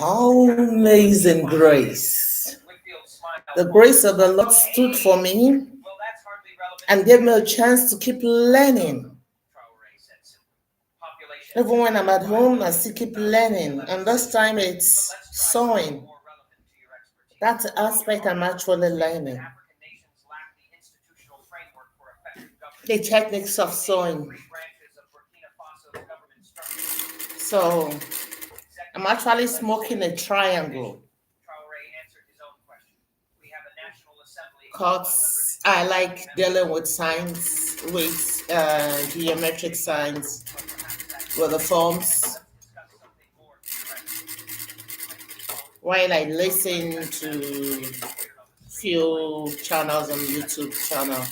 Amazing grace. The grace of the Lord stood for me and gave me a chance to keep learning. Even when I'm at home, I still keep learning. And this time it's sewing. That's the aspect I'm actually learning. The techniques of sewing. So I'm actually smoking a triangle. Because I like dealing with signs, with geometric signs, with the forms. While I listen to few channels on YouTube channel.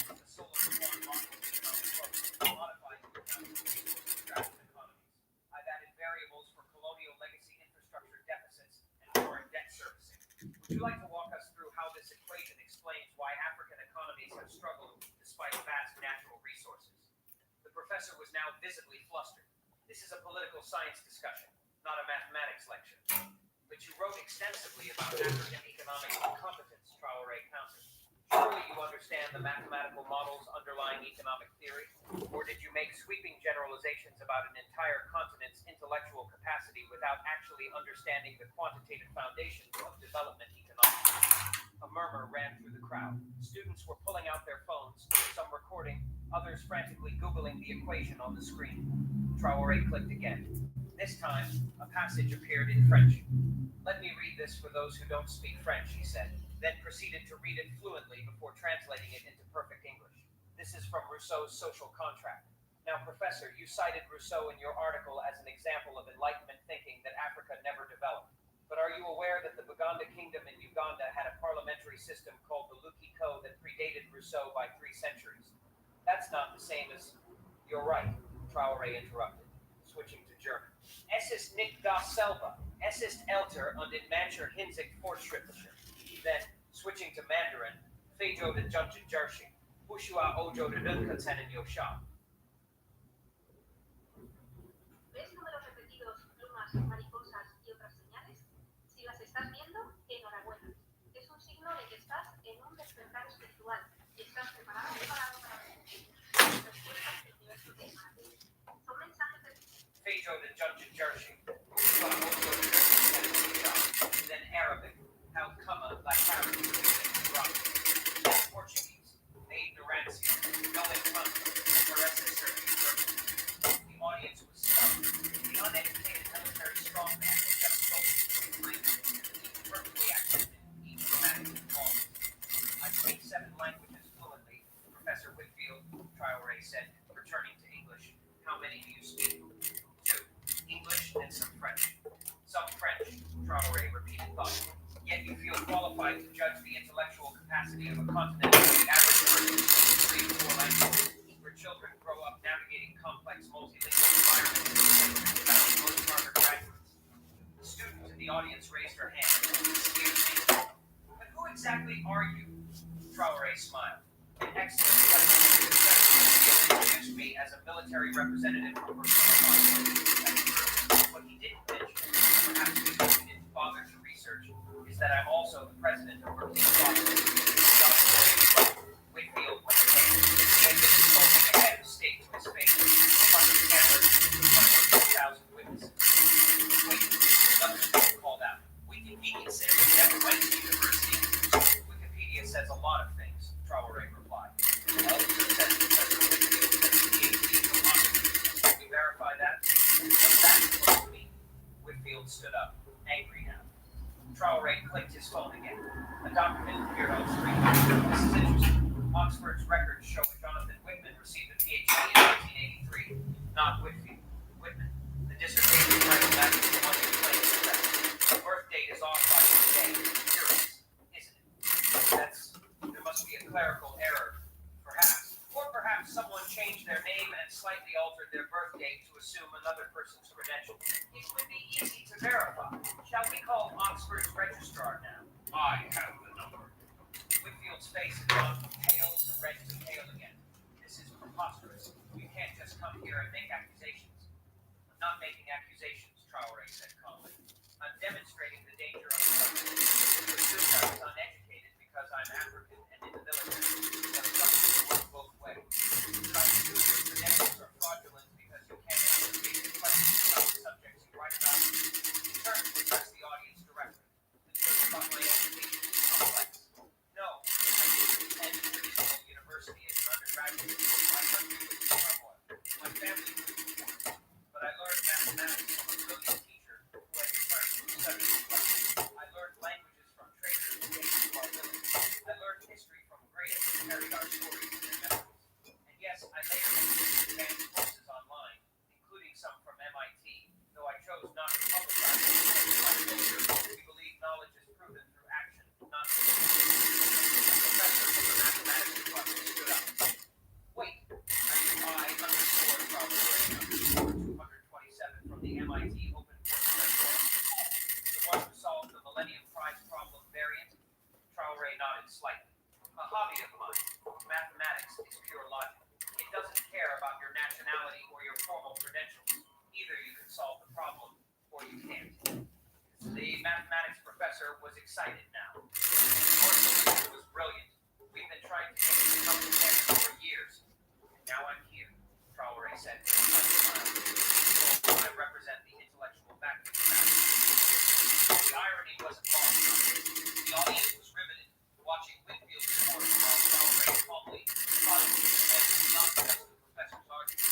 professor was excited now. Your solution was brilliant. We've been trying to make it come to heads for years. And now I'm here, Traore said with a funny smile. I represent the intellectual vacuum of matter. The irony wasn't lost on me. The audience was riveted, watching Whitfield's report while Traore calmly prodded his head not just the professor's argument.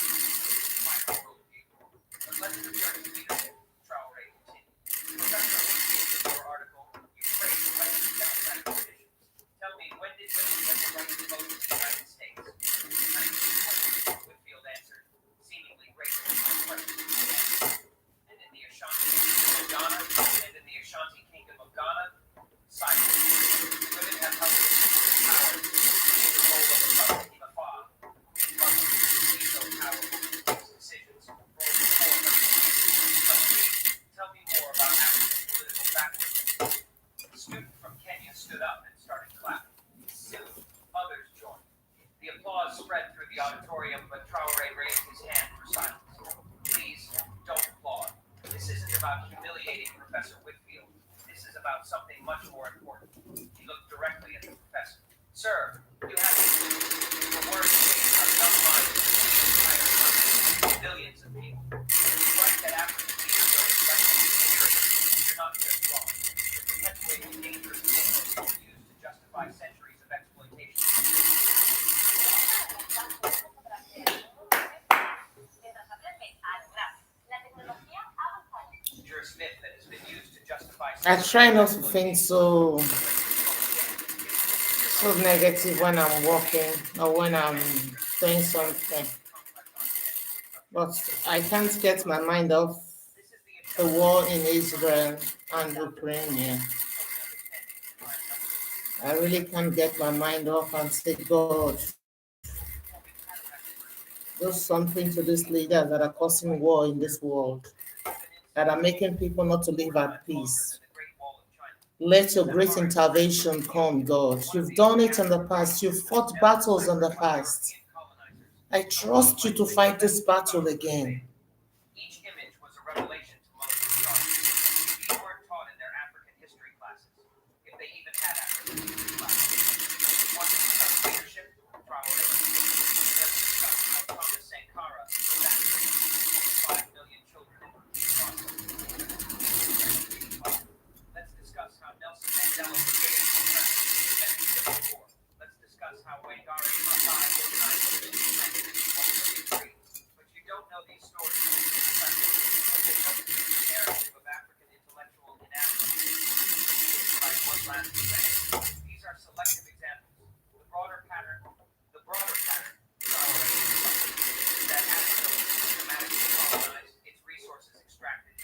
My humble view. But let's return to leadership, Traore continued. Professor Whitfield, in your article, you praised the right to democratic conditions. Tell me, when did women get the right to vote in the United States? 1920, Whitfield answered, seemingly grateful for my question. And in the Ashanti Kingdom of Ghana, silence. Women have held power in the role of a public imafa, whose mother veto power over these decisions for over 400 years. But please, tell me more about African political background. A student from Kenya stood up and started clapping. Soon, others joined. The applause spread through the auditorium, but Traore raised his hand for silence. Please, don't applaud. This isn't about humiliating Professor Whitfield. This is about something much more important. He looked directly at the professor. Sir, you have to conclude. Your words changed our young minds and the entire continent, millions of people. You write that African leaders are elected tyranny. You're not just wrong. You're perpetuating dangerous signals that were used to justify centuries of exploitation. Myth that has been used to justify. I try not to think so negative when I'm walking or when I'm doing something. But I can't get my mind off the war in Israel and Ukraine. Yeah. I really can't get my mind off and say, God, do something to these leaders that are causing war in this world, that are making people not to live at peace. Let your great intervention come, God. You've done it in the past. You've fought battles in the past. I trust you to fight this battle again. Each image was a revelation to most of the audience. These weren't taught in their African history classes, if they even had African history classes. Want to discuss leadership? Traore. Let's discuss how Thomas Sankara vaccinated 5 million children in Burkina Faso. Let's discuss how Nelson Mandela brigade was war. Let's discuss how Wangari Maathai organized women's movement in 1 But you don't know these stories. But they don't see the narrative of African intellectual inadequacy. Like one last example. These are selective examples. The broader pattern, that Africa was systematically colonized, its resources extracted,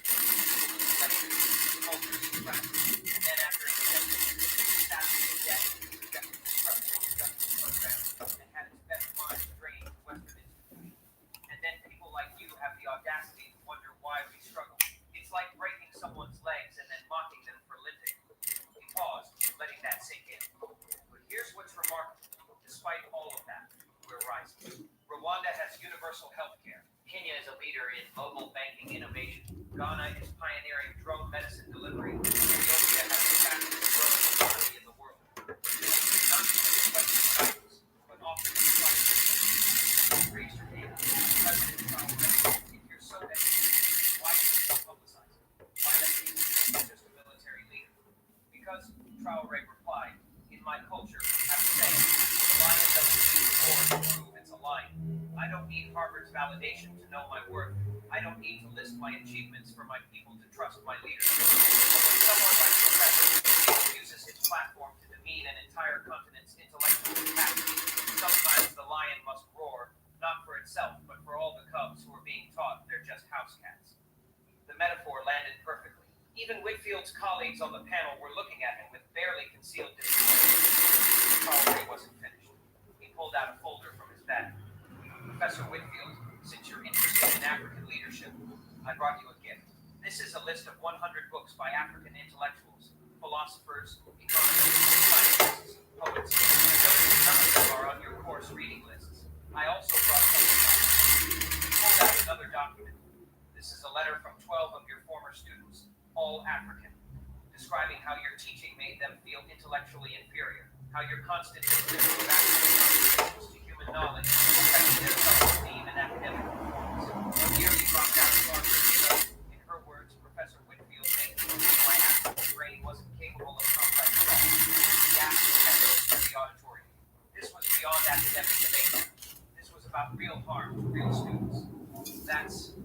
cultures extracted, and then after independence, established debt, rejected the structural justice program, and had its best minds drained to Western institutions. And then people like you have the audacity to wonder why we struggle. It's like breaking someone's legs and then mocking them for limping. We paused, letting that sink in. But here's what's remarkable. Despite all of that, we're rising. Rwanda has universal health care. Kenya is a leader in mobile banking innovation. Ghana is pioneering drone medicine delivery. Ethiopia has the fastest growing economy in the world. Not just Western guidance, but often raise your hand. President Trump said, if you're so educated, why do you publicize it? Why let people think you're just a military leader? Because, Traore replied, in my culture, we have a saying, the lion doesn't need war to prove it's a lion. I don't need Harvard's validation to know my worth. I don't need to list my achievements for my people to trust my leadership. But when someone like Professor Whitfield uses his platform to demean an entire continent's intellectual capacity, sometimes the lion must roar, not for itself, but for all the cubs who are being taught they're just house cats. The metaphor landed perfectly. Even Whitfield's colleagues on the panel were looking at him with barely concealed disappointment. Traore wasn't finished. He pulled out a folder from his bag. Professor Whitfield, since you're interested in African leadership, I brought you a gift. This is a list of 100 books by African intellectuals, philosophers, economists, scientists, poets. I noticed none of them are on your course reading lists. I also brought something else. He pulled out another document. This is a letter from 12 of your former students, all African, describing how your teaching made them feel intellectually inferior, how your constant dismissal of African contributions to human knowledge affected their self-esteem and academic performance. Nearly dropped out of Harvard because, in her words, Professor Whitfield made me believe my African brain wasn't capable of complex thought. The act echoed through the auditorium. This was beyond academic debate. This was about real harm to real students.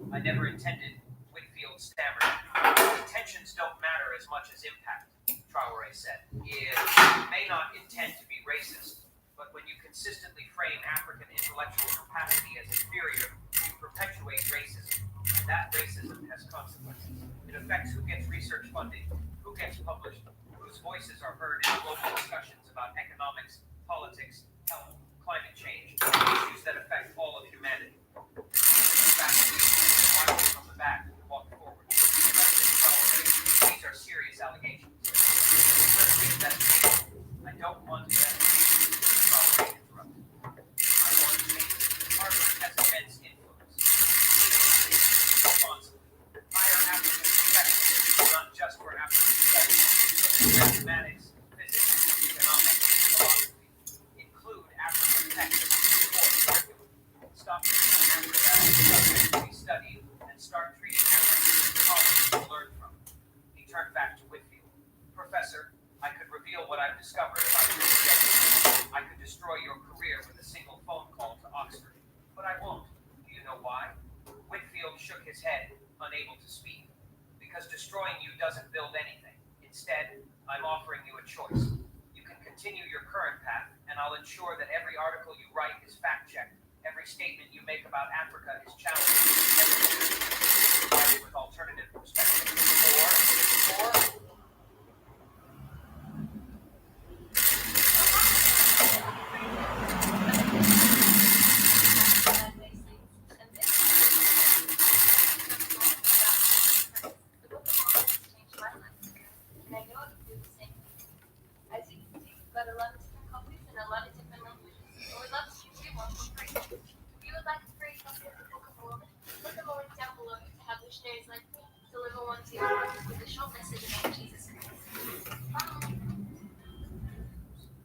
I never intended, Whitfield stammered. Intentions don't matter as much as impact, Traore said. You may not intend to be racist, but when you consistently frame African intellectual capacity as inferior, you perpetuate racism. And that racism has consequences. It affects who gets research funding, who gets published, whose voices are heard in global discussions about economics, politics, health, climate change, issues that affect all of humanity. Watching from the back and walk forward. These are serious allegations. First investigation. I don't want investigations to interrupted. I want to make Harvard has immense influence. Responsible. Hire African professionals, not just for African studies, but for mathematics, physics, economics, philosophy. Include African texts for curriculum. Stop using Africa as a subject to be studied and start treating Africans as colleagues to learn from. He turned back to Whitfield. Professor, I could reveal what I've discovered about your schedule. I could destroy your career with a single phone call to Oxford. But I won't. Do you know why? Whitfield shook his head, unable to speak. Because destroying you doesn't build anything. Instead, I'm offering you a choice. You can continue your current path, and I'll ensure that every article you write is fact-checked. Every statement you make about Africa is challenged. Every student is provided with alternative perspectives.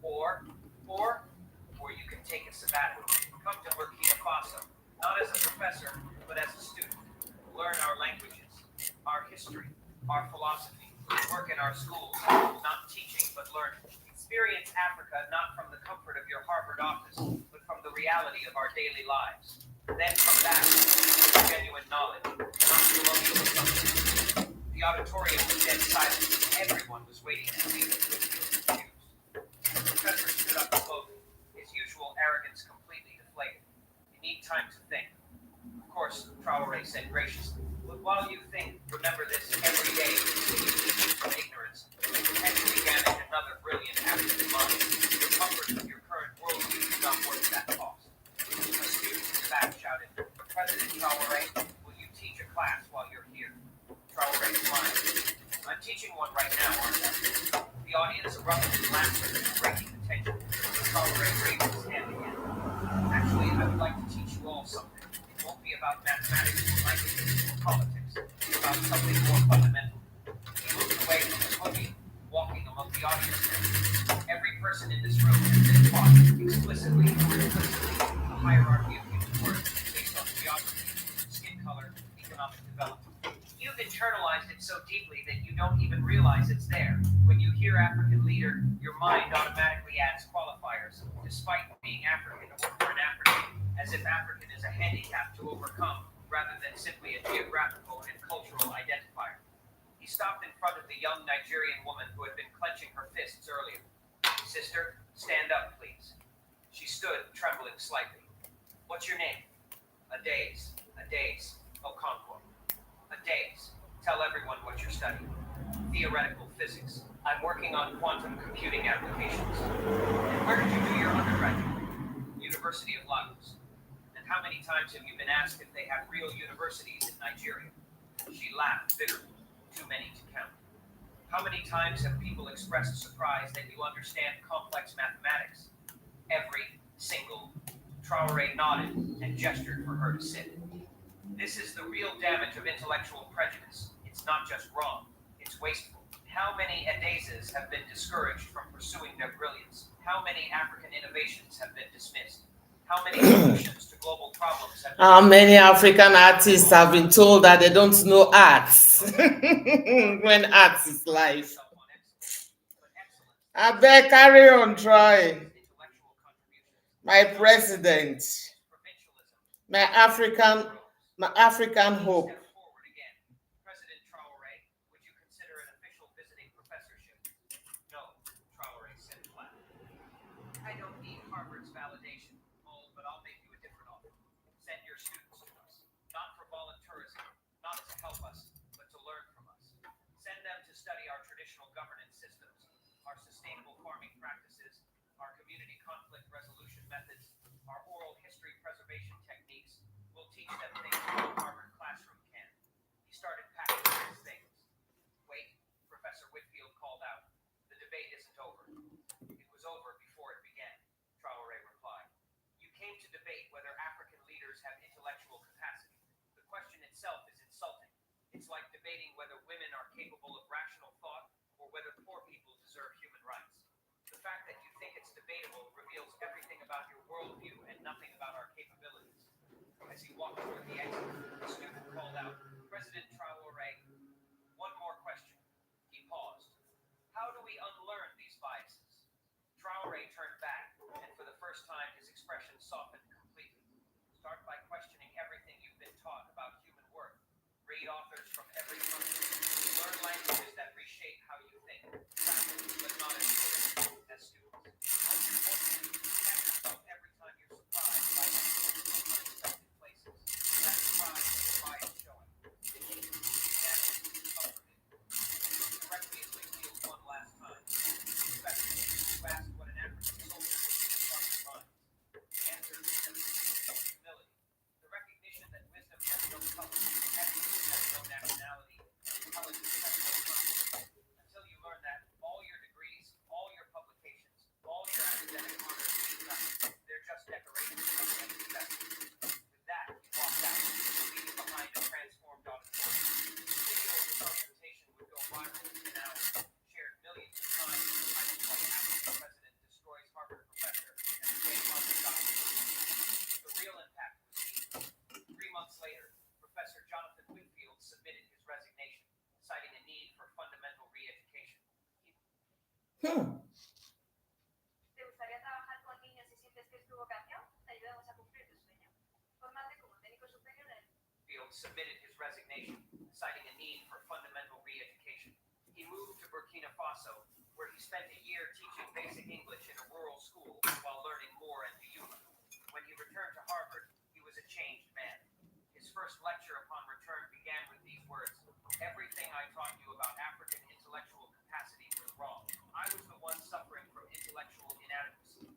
Or Or you can take a sabbatical. Come to Burkina Faso, not as a professor, but as a student. Learn our languages, our history, our philosophy. Work in our schools, not teaching, but learning. Experience Africa not from the comfort of your Harvard office, but from the reality of our daily lives. Then come back with genuine knowledge, not colonial assumptions. The auditorium was dead silent. Everyone was waiting to see the Whitfield accused. The professor stood up slowly, his usual arrogance completely deflated. You need time to think. Of course, Traore said graciously. But while you think, remember this, every day you continue from ignorance, you potentially damage another brilliant African mind. The comfort of your current worldview is not worth that cost. A student in the back shouted, President Traore, will you teach a class while you're here? Traore smiled. I'm teaching one right now, aren't I? The audience erupted in laughter, breaking the tension. Traore raised his hand again. Actually, I would like to teach you all something. It won't be about mathematics or languages or politics. It's about something more fundamental. He moved away from the podium, walking among the audience members. Every person in this room has been taught, explicitly or implicitly, a hierarchy of human worth based on geography, skin color, economic development. You've internalized it so deeply that you don't even realize it's there. When you hear African leader, your mind automatically adds qualifiers, despite being African or for an African, as if African is a handicap to overcome, rather than simply a geographical and cultural identifier. He stopped in front of the young Nigerian woman who had been clenching her fists earlier. Sister, stand up, please. She stood, trembling slightly. What's your name? Adaze, Okonkwo. Adaze, tell everyone what you're studying. Theoretical physics. I'm working on quantum computing applications. And where did you do your undergraduate? University of Lagos. And how many times have you been asked if they have real universities in Nigeria? She laughed bitterly. Too many to count. How many times have people expressed surprise that you understand complex mathematics? Every single. Traore nodded and gestured for her to sit. This is the real damage of intellectual prejudice. It's not just wrong, it's wasteful. How many Adazes have been discouraged from pursuing their brilliance? How many African innovations have been dismissed? How many solutions to global problems have been How many African artists have been told that they don't know arts when arts is life? I beg, carry on, try. My president, my African hope. President Traore, would you consider an official visiting professorship? No, Traore said flat. I don't need Harvard's validation. Oh, but I'll make you a different offer. Send your students to us. Not for volunteerism, not to help us, but to learn from us. Send them to study our traditional governance systems, our sustainable farming practices, our community conflict resolution methods, our oral history preservation techniques. We'll teach them things no Harvard classroom can. He started packing his things. Wait, Professor Whitfield called out. The debate isn't over. It was over before it began, Traore replied. You came to debate whether African leaders have intellectual capacity. The question itself is insulting. It's like debating whether women are capable of rational thought or whether poor people deserve human rights. The fact that you think it's debatable reveals everything about your worldview and nothing about our capabilities. As he walked toward the exit, the student called out, President Traore, one more question. He paused. How do we unlearn these biases? Traore turned back, and for the first time his expression softened completely. Start by questioning everything you've been taught about human worth. Read authors from every country. Learn languages that reshape how you think. Practice, but not as students. Most importantly, ask yourself every time you're surprised by unexpected places. That surprise is bias showing. Example, comforted. Look directly at Whitfield one last time. Professor, you asked what an African soldier would do in front of minds. The answer is simple. Humility. The recognition that wisdom has no color, excellence has no nationality, and intelligence has no country. Until you learn that, all your degrees, all your publications, all your academic honors mean nothing. They're just decorations of empty vessels. With that, he walked out, leaving behind a transformed auditorium. The video of the confrontation would go viral within hours, shared millions of times. Why African president destroys Harvard professor and the day Harvard doctor. The real impact was seen. 3 months later, Professor Jonathan Whitfield submitted his resignation, citing a need for fundamental re-education. ¿Te gustaría trabajar con niños y sientes que es tu vocación? Te ayudamos a cumplir tu sueño. Fórmate como técnico superior en... Whitfield submitted his resignation, citing a need for fundamental re-education. He moved to Burkina Faso, where he spent a year teaching basic English in a rural school while learning more in Yuma. When he returned to Harvard, he was a changed man. His first lecture upon return began with these words, everything I taught you about African intellectual capacity was wrong. I was the one suffering from intellectual inadequacy,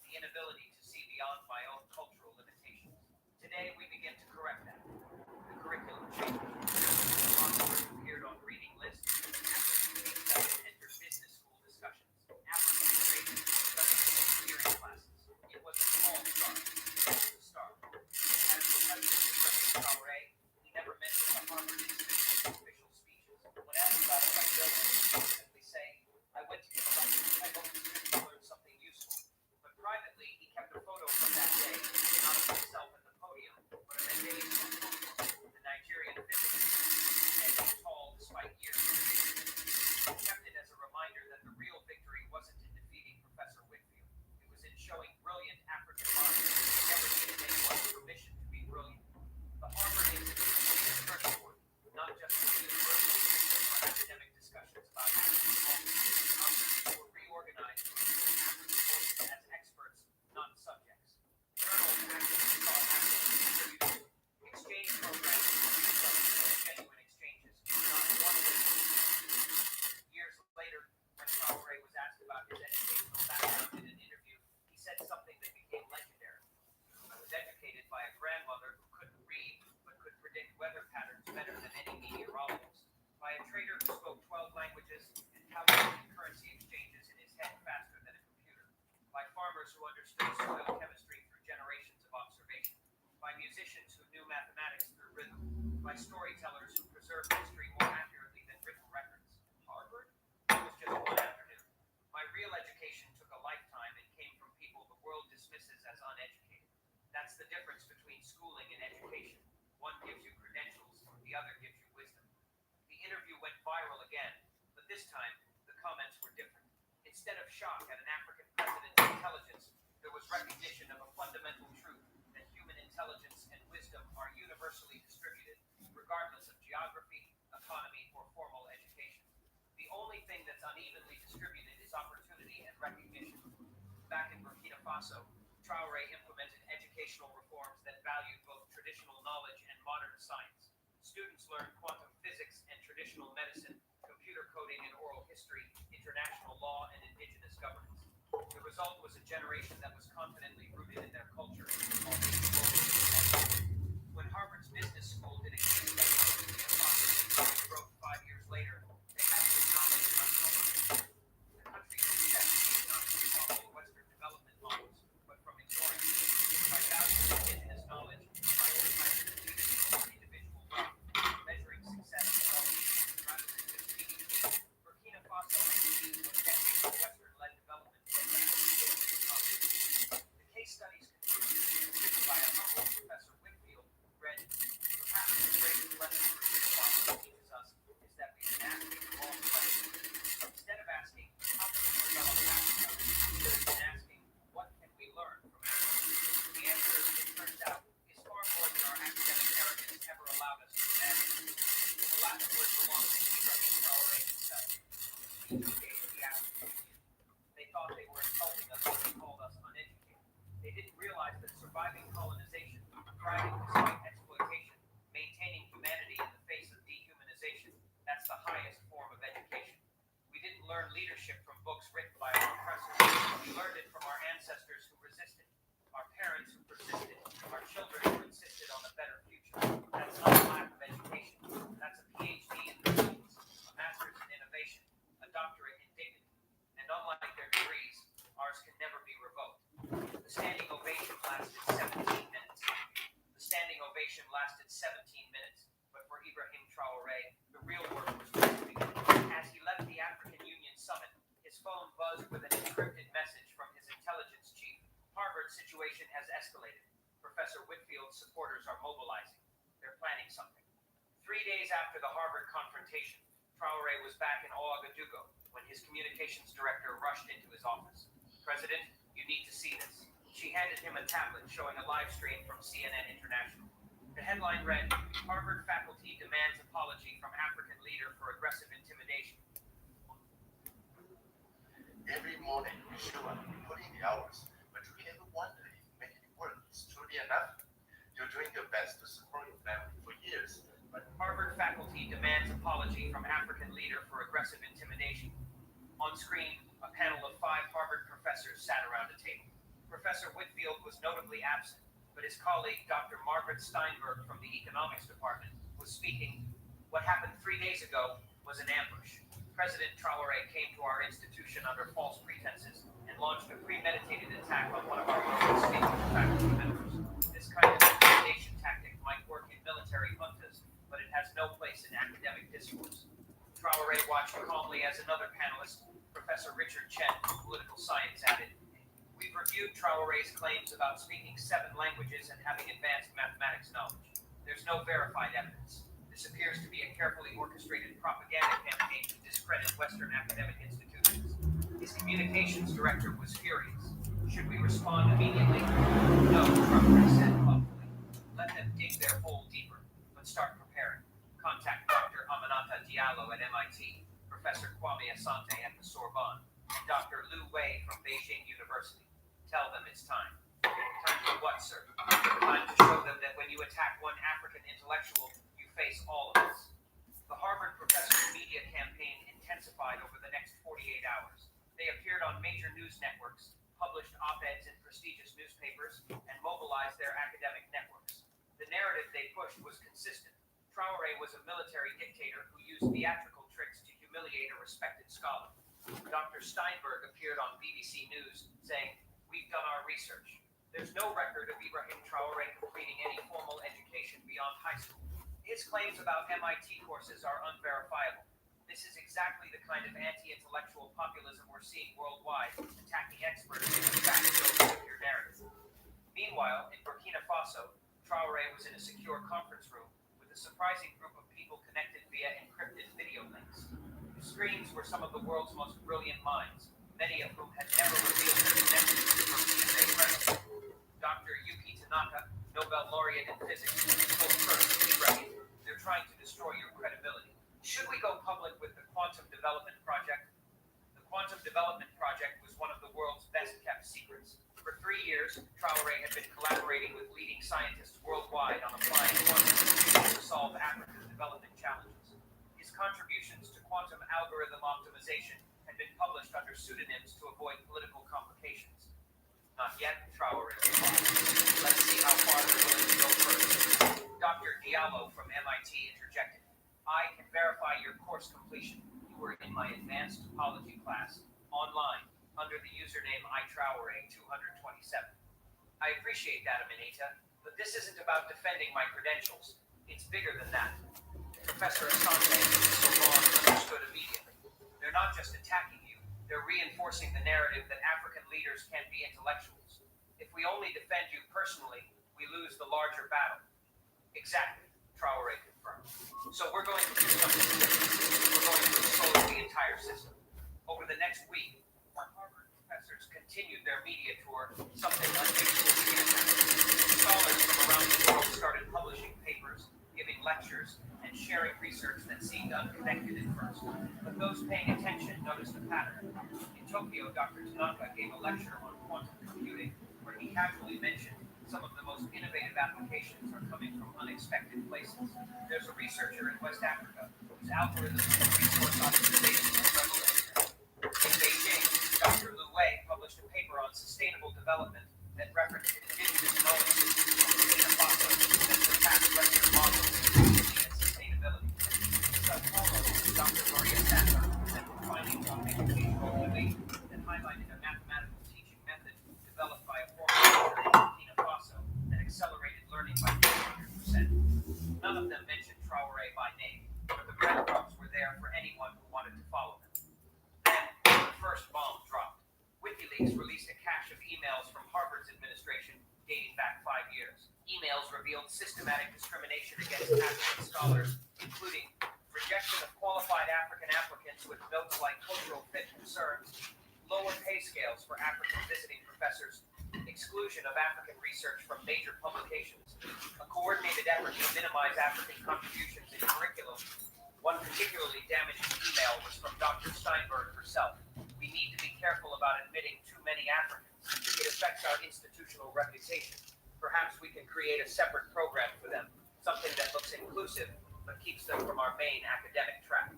the inability to see beyond my own cultural limitations. Today, we begin to correct that. The curriculum changed. Philosophers appeared on reading lists. African case studies entered business school discussions. African innovation was studied in engineering classes. It was a small start. It was a start. As the president expressed Traore, he never mentioned the Harvard Institute in official speeches. When asked about accountability, he would simply say, I went to give a lecture. I hope the students learned something useful. But privately, he kept a photo from that day, not of himself at the podium, but of Aday's the Nigerian physicist, standing tall despite years of age. He kept it as a reminder that the real victory wasn't in defeating Professor Whitfield. It was in showing brilliant African minds who never needed anyone's permission to be brilliant. The Harvard Institute is a turning point, not just for the university, but for academic discussions about African culture. Conferences were reorganized to include African voices as experts, not subjects. Journals actively sought African contributors. Exchange programs were used genuine exchanges, not one-way. Years later, when Traore was asked about his educational background in an interview, he said something that became legendary. I was educated by a grandmother who couldn't read, but could predict weather patterns better than any meteorologist, by a trader who spoke 12 languages and calculated currency exchanges in his head faster general again, but this time the comments were different. Instead of shock at an African president's intelligence, there was recognition of a fundamental truth that human intelligence and wisdom are universally distributed, regardless of geography, economy, or formal education. The only thing that's unevenly distributed is opportunity and recognition. Back in Burkina Faso, Traore implemented educational reforms that valued both traditional knowledge and modern science. Students learned quantum physics and traditional medicine, computer coding and oral history, international law, and indigenous governance. The result was a generation that was confidently rooted in their culture, while being globally competitive. When Harvard's business school did a case study on Burkina Faso's growth 5 years later, they had to acknowledge unfolding. The country's success came not from following Western development models, but from ignoring them. By valuing indigenous knowledge, prioritizing leadership over individual wealth, measuring success and well-being rather than just GDP, Burkina Faso has achieved what decades of Western-led development programs failed to accomplish. The case study's conclusion, written by a humble Professor Whitfield, read, "Perhaps the greatest lesson Burkina Faso teaches us is that we've been asking the wrong questions. Instead of asking, how can we develop Africa, we should have been asking, what can we learn from Africa?" The answer, it turns out, is far more than our academic arrogance ever allowed us to imagine. The last word belongs to Ibrahim Traore himself. He gave the African Union. They thought they were insulting us when they called us uneducated. They didn't realize that surviving colonization, thriving despite exploitation, maintaining humanity in the face of dehumanization, that's the highest form of education. We didn't learn leadership from books written by our oppressors. We learned it from our ancestors who resisted, our parents who persisted, our children who insisted on a better future. That's not a lack of education. That's a PhD in resilience, a master's in innovation, a doctorate in dignity. And unlike their degrees, ours can never be revoked. The standing ovation lasted 17 minutes. The standing ovation lasted 17 minutes. But for Ibrahim Traore, the real work was just to begin. As he left the African Union summit, his phone buzzed with an encrypted message from his intelligence chief. Harvard's situation has escalated. Professor Whitfield's supporters are mobilizing. They're planning something. 3 days after the Harvard confrontation, Traore was back in Ouagadougou when his communications director rushed into his office. "President, you need to see this." She handed him a tablet showing a live stream from CNN International. The headline read, "Harvard faculty demands apology from African leader for aggressive intimidation." Every morning we show up, we put in the hours, but we ever wonder if making it work is truly enough? You're doing your best to support your family for years, but Harvard faculty demands apology from African leader for aggressive intimidation. On screen, a panel of 5 Harvard professors sat around a table. Professor Whitfield was notably absent, but his colleague, Dr. Margaret Steinberg from the economics department, was speaking. "What happened 3 days ago was an ambush. President Traore came to our institution under false pretenses and launched a premeditated attack on one of our most distinguished faculty members. This kind of intimidation tactic might work in military juntas, but it has no place in academic discourse." Traore watched calmly as another panelist, Professor Richard Chen from political science, added, "We've reviewed Traore's claims about speaking 7 languages and having advanced mathematics knowledge. There's no verified evidence. This appears to be a carefully orchestrated propaganda campaign to discredit Western academic institutions." His communications director was furious. "Should we respond immediately?" "No," Traore said thoughtfully. "Let them dig their hole deeper, but start preparing. Contact Dr. Aminata Diallo at MIT, Professor Kwame Asante at the Sorbonne, and Dr. Liu Wei from Beijing University. Tell them it's time." "Time for what, sir?" "Time to show them that when you attack one African intellectual, you face all of us." The Harvard professor's media campaign intensified over the next 48 hours. They appeared on major news networks, published op-eds in prestigious newspapers, and mobilized their academic networks. The narrative they pushed was consistent. Traore was a military dictator who used theatrical tricks to humiliate a respected scholar. Dr. Steinberg appeared on BBC News saying, "We've done our research. There's no record of Ibrahim Traore completing any formal education beyond high school. His claims about MIT courses are unverifiable. This is exactly the kind of anti-intellectual populism we're seeing worldwide, attacking experts who backfill your narrative." Meanwhile, in Burkina Faso, Traore was in a secure conference room with a surprising group of people connected via encrypted video links. screens were some of the world's most brilliant minds, many of whom had never revealed their connections to the PSA president. Dr. Yuki Tanaka, Nobel laureate in physics, spoke first. He wrote, "They're trying to destroy your credibility. Should we go public with the Quantum Development Project?" The Quantum Development Project was one of the world's best-kept secrets. For 3 years, Traoré had been collaborating with leading scientists worldwide on applying quantum computing to solve Africa's development challenges. His contributions to quantum algorithm optimization had been published under pseudonyms to avoid political complications. Not yet, Traoré replied. Let's see how far they're willing to go first. Dr. Diallo from MIT interjected. I can verify your course completion. You were in my advanced topology class, online, under the username iTraoré227. I appreciate that, Aminata, but this isn't about defending my credentials. It's bigger than that. Professor Asante and Sorbonne understood immediately. They're not just attacking you, they're reinforcing the narrative that African leaders can be intellectuals. If we only defend you personally, we lose the larger battle. Exactly, Traoré confirmed. So we're going to do something different. We're going to expose the entire system. Over the next week, Harvard professors continued their media tour, something unusual began happening. Scholars from around the world started publishing papers, giving lectures, and sharing research that seemed unconnected at first. But those paying attention noticed a pattern. In Tokyo, Dr. Tanaka gave a lecture on quantum computing, where he casually mentioned some of the most innovative applications are coming from unexpected places. There's a researcher in West Africa whose algorithms for resource optimization are revolutionary. In Beijing, Dr. Lu Wei published a paper on sustainable development that referenced indigenous knowledge systems from Burkina Faso that surpassed Western models in and sustainability. In Sao Paulo, Dr. Maria Santa presented findings on educational innovation that highlighted a mathematical teaching method developed by a former teacher in Burkina Faso that accelerated learning by 200%. None of them mentioned Traoré by name, but the breadcrumbs were there for anyone who wanted to follow them. Then, the first bomb dropped. WikiLeaks released a cache of emails from Harvard's administration dating back 5 years. Emails revealed systematic discrimination against African scholars, including rejection of qualified African applicants with notes like cultural fit concerns, lower pay scales for African visiting professors, exclusion of African research from major publications, a coordinated effort to minimize African contributions in curriculum. One particularly damaging email was from Dr. Steinberg herself. We need to be careful about admitting too many Africans. It affects our institutional reputation. Perhaps we can create a separate program for them, something that looks inclusive but keeps them from our main academic track.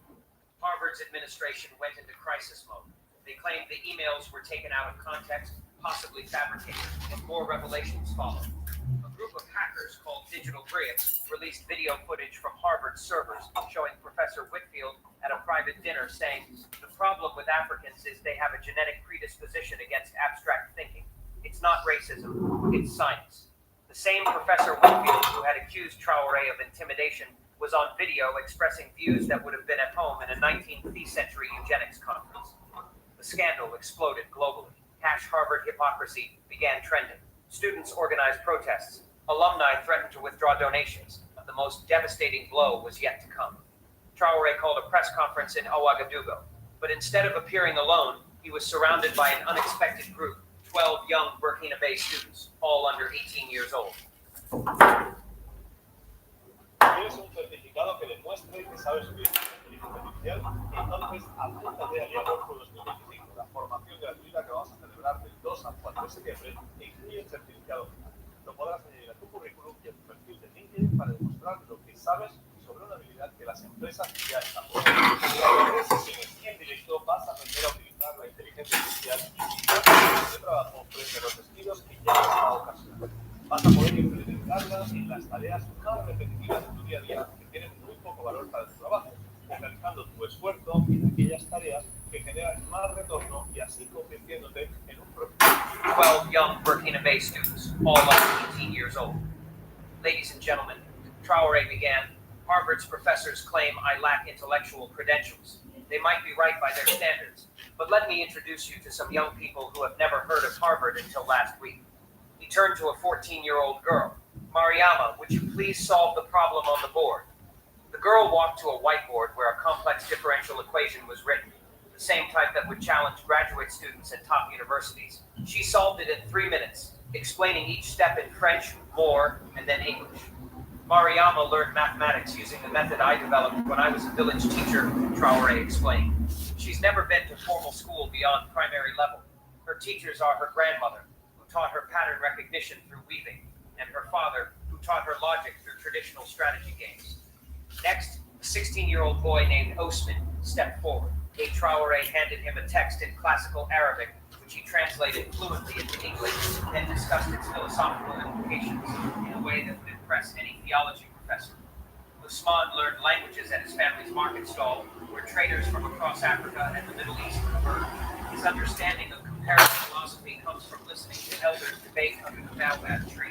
Harvard's administration went into crisis mode. They claimed the emails were taken out of context, possibly fabricated, and more revelations followed. A group of hackers called Digital Bricks released video footage from Harvard's servers showing Professor Whitfield at a private dinner saying, "The problem with Africans is they have a genetic predisposition against abstract thinking. It's not racism, it's science." The same Professor Whitfield who had accused Traoré of intimidation was on video expressing views that would have been at home in a 19th century eugenics conference. The scandal exploded globally. #Harvard hypocrisy began trending. Students organized protests. Alumni threatened to withdraw donations. The most devastating blow was yet to come. Traoré called a press conference in Ouagadougou, but instead of appearing alone, he was surrounded by an unexpected group, 12 young Burkina Faso students, all under 18 years old. Quieres un certificado que demuestre que sabes utilizar inteligencia artificial, entonces apúntate al Workflow 2025, la formación gratuita que vamos a celebrar del 2 al 4 de septiembre e incluye el certificado final. Lo podrás añadir a tu currículum y a tu perfil de LinkedIn para demostrar lo que sabes sobre una habilidad que las empresas ya están buscando. En las sesiones en directo vas a aprender a utilizar la inteligencia artificial y de trabajo frente a los despidos que ya está ocasionando. Vas a poder implementarla en las tareas más repetitivas de tu día a día que tienen muy poco valor para tu trabajo, focalizando tu esfuerzo en aquellas tareas que generan más retorno y así convirtiéndote en un profesional. 12 young Burkina Faso students, all under 18 years old. Ladies and gentlemen, Traoré began, Harvard's professors claim I lack intellectual credentials. They might be right by their standards, but let me introduce you to some young people who have never heard of Harvard until last week. He turned to a 14-year-old girl. "Mariama, would you please solve the problem on the board?" The The girl walked to a whiteboard where a complex differential equation was written, the same type that would challenge graduate students at top universities. She solved it in 3 minutes, explaining each step in French, more, and then English. Mariama learned mathematics using the method I developed when I was a village teacher, Traore explained. She's never been to formal school beyond primary level. Her teachers are her grandmother, who taught her pattern recognition through weaving, and her father, who taught her logic through traditional strategy games. Next, a 16-year-old boy named Osman stepped forward. Traore handed him a text in classical Arabic, which he translated fluently into English, then discussed its philosophical implications in a way that would impress any theology professor. Usman learned languages at his family's market stall, where traders from across Africa and the Middle East converged. His understanding of comparative philosophy comes from listening to elders debate under the baobab tree.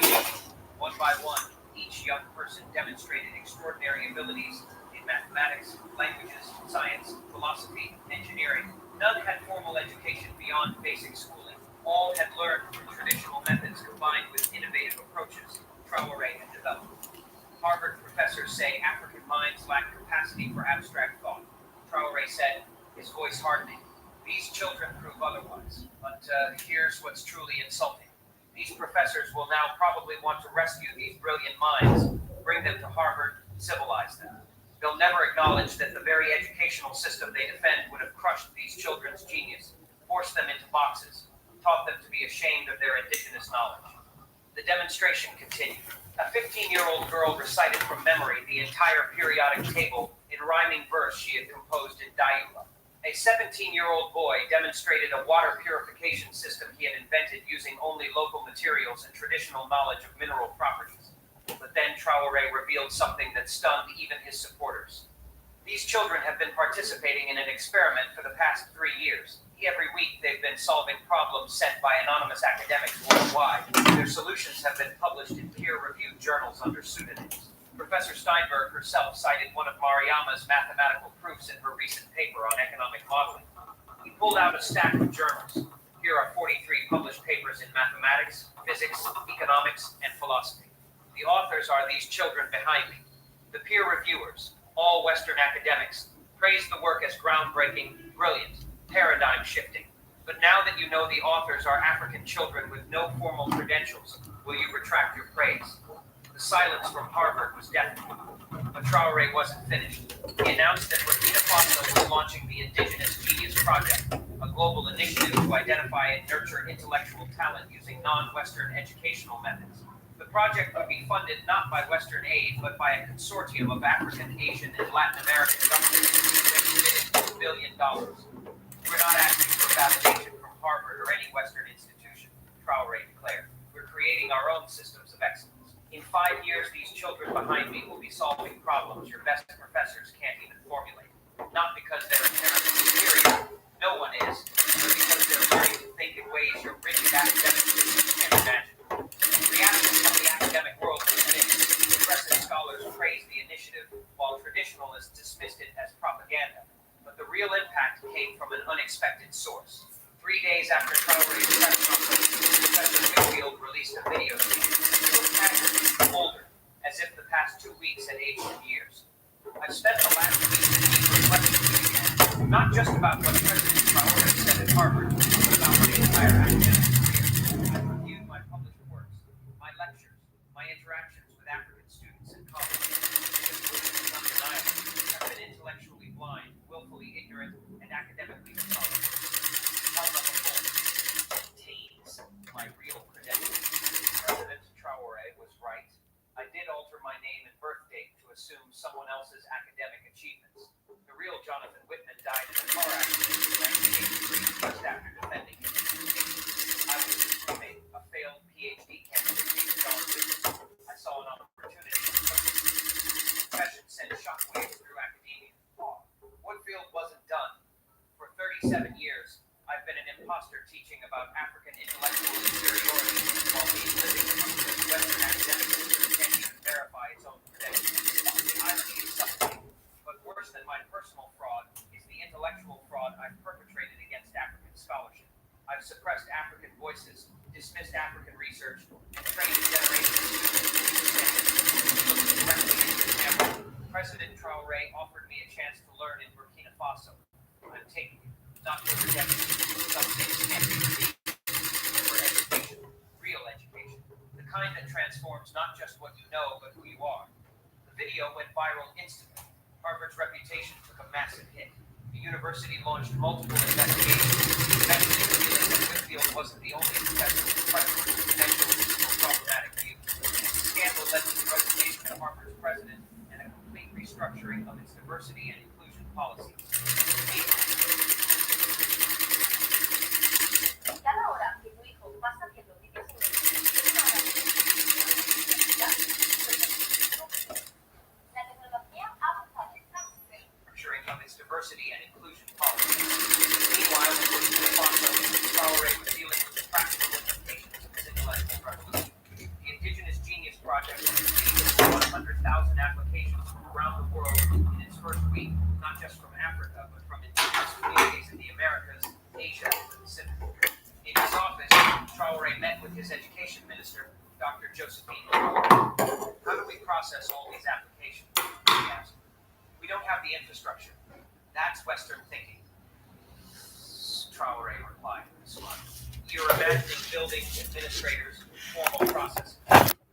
One by one, each young person demonstrated extraordinary abilities in mathematics, languages, science, philosophy, engineering. None had formal education beyond basic schooling. All had learned from traditional methods combined with innovative approaches Traore had developed. Harvard professors say African minds lack capacity for abstract thought. Traore said, his voice hardening. These children prove otherwise. But here's what's truly insulting. These professors will now probably want to rescue these brilliant minds, bring them to Harvard, civilize them. They'll never acknowledge that the very educational system they defend would have crushed these children's genius, forced them into boxes, taught them to be ashamed of their indigenous knowledge. The demonstration continued. A 15-year-old girl recited from memory the entire periodic table in rhyming verse she had composed in Dayula. A 17-year-old boy demonstrated a water purification system he had invented using only local materials and traditional knowledge of mineral properties. But then Traore revealed something that stunned even his supporters. These children have been participating in an experiment for the past 3 years. Every week they've been solving problems sent by anonymous academics worldwide. Their solutions have been published in peer-reviewed journals under pseudonyms. Professor Steinberg herself cited one of Mariama's mathematical proofs in her recent paper on economic modeling. He pulled out a stack of journals. Here are 43 published papers in mathematics, physics, economics, and philosophy. The authors are these children behind me. The peer reviewers, all Western academics, praise the work as groundbreaking, brilliant, paradigm shifting. But now that you know the authors are African children with no formal credentials, will you retract your praise? The silence from Harvard was deafening. But Traore wasn't finished. He announced that Burkina Faso was launching the Indigenous Genius Project, a global initiative to identify and nurture intellectual talent using non-Western educational methods. The project would be funded not by Western aid, but by a consortium of African, Asian, and Latin American governments that committed $2 billion. We're not asking for validation from Harvard or any Western institution, Traore declared. We're creating our own systems of excellence. In 5 years, these children behind me will be solving problems your best professors can't even formulate. Not because they're inherently superior, no one is, but because they're learning to think in ways your rigid academic systems can't imagine. Reactions from the academic world were mixed. Progressive scholars praised the initiative, while traditionalists dismissed it as propaganda. But the real impact came from an unexpected source. 3 days after Traore's press conference, Professor Whitfield released a video feed. It was haggard, older, as if the past 2 weeks had aged in years. I've spent the last week reflecting again, not just about what President Traore said at Harvard, but about my entire academic career. I've reviewed my published works, my lectures, my interactions with African students and colleagues. It's undeniable. I've been intellectually blind, willfully ignorant, and academically intolerant. Held up a phone contains my real credentials. President Traore was right. I did alter my name and birth date to assume someone else's academic achievements. The real Jonathan Whitman died in a car accident in 1983, just after defending his I was his roommate, a failed PhD candidate named John Whitman. I saw an opportunity to profession sent shockwaves through academia. Whitfield wasn't done. For 37 years, I've been an imposter teaching about African intellectual inferiority while being living among the Western academic system can't even verify its own credentials. The irony is suffocating. But worse than my personal fraud is the intellectual fraud I've perpetrated against African scholarship. I've suppressed African voices, dismissed African research, and trained generations of students who look directly into the camera. President Traore take, not for rejection. Some things can't be redeemed. For education, real education, the kind that transforms not just what you know, but who you are. The video went viral instantly. Harvard's reputation took a massive hit. The university launched multiple investigations, eventually revealing that Whitfield wasn't the only professor with questionable credentials or problematic views. The scandal led to the resignation of Harvard's president and a complete restructuring of its diversity and inclusion policies. Cada hora que tu hijo pasa viendo vídeos en la tecnología ha avanzado Structuring of its diversity and inclusion policies. Meanwhile, in Burkina Faso, Traoré was dealing with the practical implications of his intellectual revolution. The Indigenous Genius Project received 100,000 applications from around the world in its first week, not just from Africa, but from indigenous communities in the Americas, Asia, and the Pacific. In his office, Traoré met with his education minister, Dr. Josephine. How do we process all these applications? He asked. We don't have the infrastructure. That's Western thinking. Traoré replied with a smile. You're imagining building administrators, formal processes.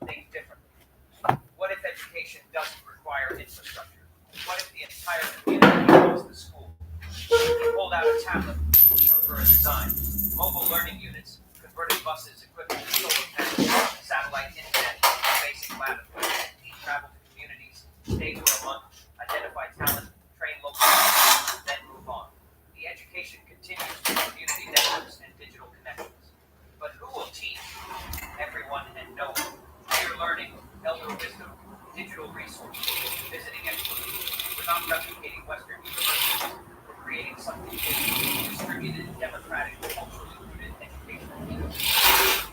Think differently. What if education doesn't require infrastructure? What if the entire community is the school? He pulled out a tablet and showed her a design. Mobile learning units, converted buses equipped with solar panels, satellite internet, basic lab equipment. Travel to communities, stay for a month, identify talent, train local people, then move on. The education continues with community networks and digital connections. But who will teach? Everyone and no one. Peer learning, elder wisdom, digital resources, visiting experts. We're not replicating Western universities. We're creating something new, distributed, democratic, culturally rooted education.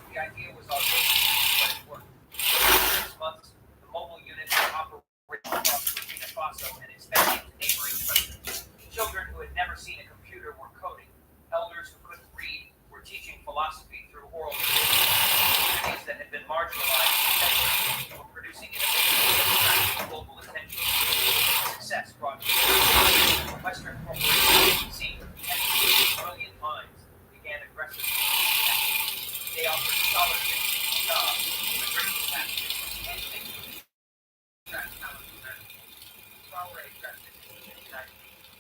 The idea was audacious, but it worked. In 6 months, the mobile units were operating across Burkina Faso and expanding to neighboring countries. Children who had never seen a computer were coding. Elders who couldn't read were teaching philosophy through oral traditions. Communities that had been marginalized for centuries were producing innovations that attracted global attention. Success brought Western corporations seeing brilliant minds began aggressively. They offered scholarships, jobs, immigration packages, anything to attract talent to America. Traoré addressed it in the United Nations.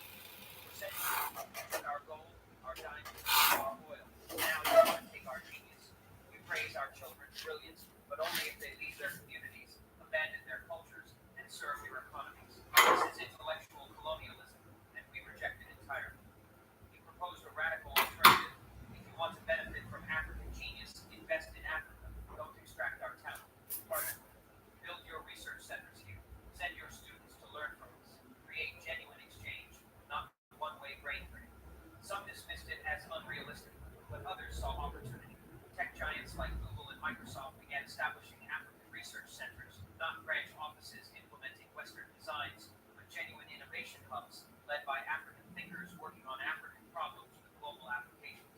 For centuries, our gold, our diamonds, our oil. Now we want to take our genius. We praise our children's brilliance, but only if they leave their communities, abandon their cultures, and serve their economies. This is intellectual colonialism, and we reject it entirely. He proposed a radical alternative. If you want to benefit from African genius, invest in Africa. Don't extract our talent. Partner. Build your research centers here. Send your students to learn from us. Create genuine exchange, not one-way brain drain. Some dismissed it as unrealistic, but others saw opportunity. Tech giants like Google and Microsoft began establishing African research centers, not branch offices implementing Western designs, but genuine innovation hubs led by African thinkers working on African problems with global applications.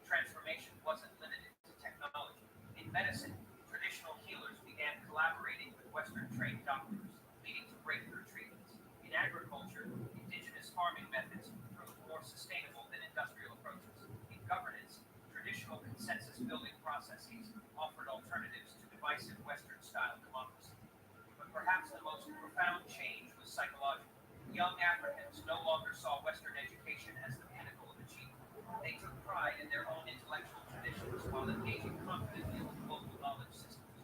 The transformation wasn't limited to technology. In medicine, traditional healers began collaborating with Western-trained doctors, leading to breakthrough treatments. In agriculture, indigenous farming methods proved more sustainable than industrial approaches. In governance, traditional consensus-building processes offered alternatives to divisive Western-style democracy. But perhaps the most profound change was psychological. Young Africans no longer saw Western education as the pinnacle of achievement. They took pride in their own intellectual traditions while engaging confidently with global knowledge systems.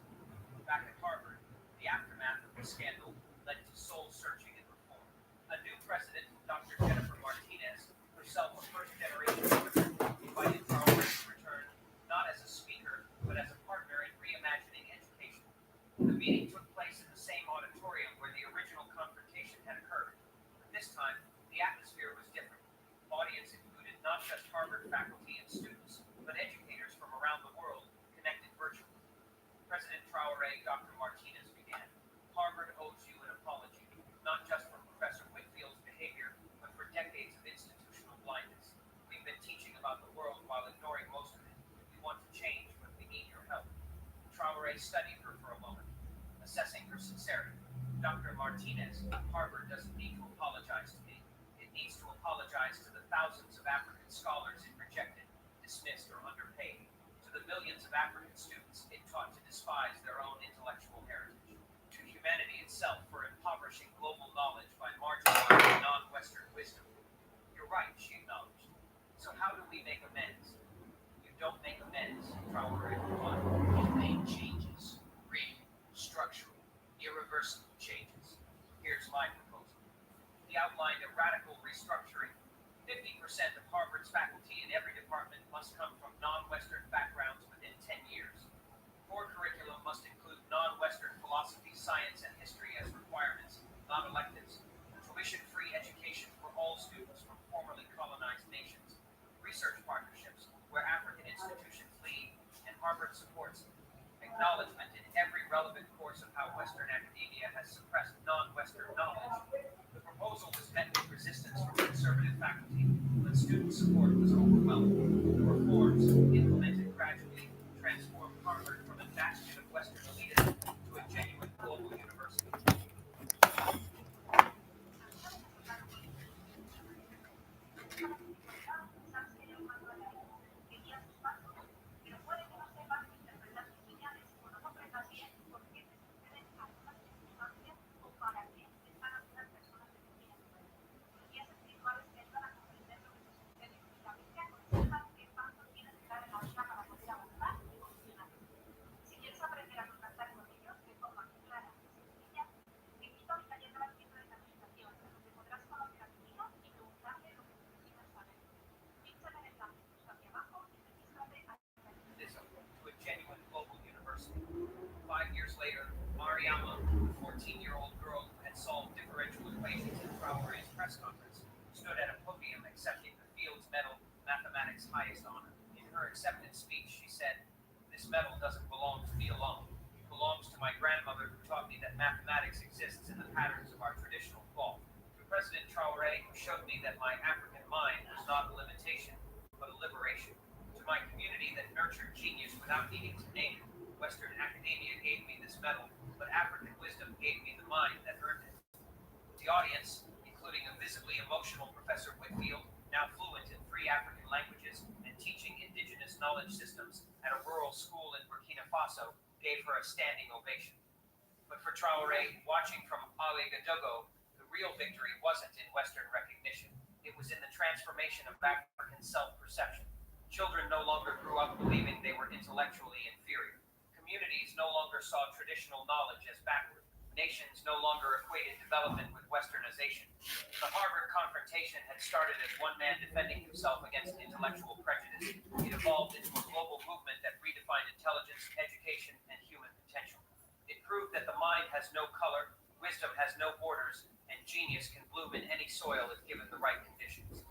Back at Harvard, the aftermath of the scandal led to soul-searching and reform. A new president, Dr. Jennifer Martinez, herself a first-generation immigrant, invited Traoré to return not as a speaker, but as a partner in reimagining education. The meeting took place in the same auditorium where the original confrontation had occurred. This time, the atmosphere was different. Audience included not just Harvard faculty and students, but educators from around the world connected virtually. President Traoré, Dr. Martinez began. Harvard owes you an apology, not just for Professor Whitfield's behavior, but for decades of institutional blindness. We've been teaching about the world while ignoring most of it. We want to change, but we need your help. Traoré studied her for a moment, assessing her sincerity. Dr. Martinez, Harvard doesn't need to apologize to me. It needs to apologize to the thousands dismissed or underpaid. To the millions of African students, it taught to despise their own intellectual heritage. To humanity itself for impoverishing global knowledge by marginalizing non-Western wisdom. You're right, she acknowledged. So how do we make amends? You don't make amends, Traore replied. You make changes. Real, structural, irreversible changes. Here's my proposal. He outlined a radical restructuring. 50% of Harvard's faculty in every department must come from non-Western backgrounds within 10 years. Core curriculum must include non-Western philosophy, science, and history as requirements, not electives. Tuition-free education for all students from formerly colonized nations. Research partnerships where African institutions lead and Harvard supports. Acknowledgement in every relevant course of how Western academia has suppressed non-Western knowledge. The proposal was met with resistance from conservative faculty, but student support was overwhelming. The reforms, implemented gradually, transformed Harvard from a bastion of Western elitism to a genuine global university. Pero puede que no sepas interpretar sus señales o no comprendas bien por qué te suceden algunas circunstancias o para qué están algunas personas definidas. Los días espirituales te ayudan a comprender lo que te sucede y la Biblia aconseja qué pasos tienes que dar en la vida para poder avanzar y funcionar. Si quieres aprender a contactar con ellos de forma clara y sencilla, te invito a mi taller gratuito de capacitación, donde podrás conocer a tu hijo y preguntarle lo que necesitas saber. Pincha en el enlace justo aquí abajo y regístrate a To a genuine global university. 5 years later, Mariama, the 14-year-old girl who had solved differential equations at Traore's press conference, stood at a podium accepting the Fields Medal, mathematics' highest honor. In her acceptance speech, she said, "This medal doesn't belong to me alone. It belongs to my grandmother who taught me that mathematics exists in the patterns of our traditional thought. To President Traore, who showed me that my African mind was not a limitation, but a liberation. To my community that nurtured genius without needing to name it. Western academia gave me this medal, but African wisdom gave me the mind that earned it." The audience, including a visibly emotional Professor Whitfield, now fluent in 3 African languages and teaching indigenous knowledge systems at a rural school in Burkina Faso, gave her a standing ovation. But for Traore, watching from Ouagadougou, the real victory wasn't in Western recognition. It was in the transformation of African self-perception. Children no longer grew up believing they were intellectually inferior. Communities no longer saw traditional knowledge as backward. Nations no longer equated development with westernization. The Harvard confrontation had started as one man defending himself against intellectual prejudice. It evolved into a global movement that redefined intelligence, education, and human potential. It proved that the mind has no color, wisdom has no borders, and genius can bloom in any soil if given the right conditions.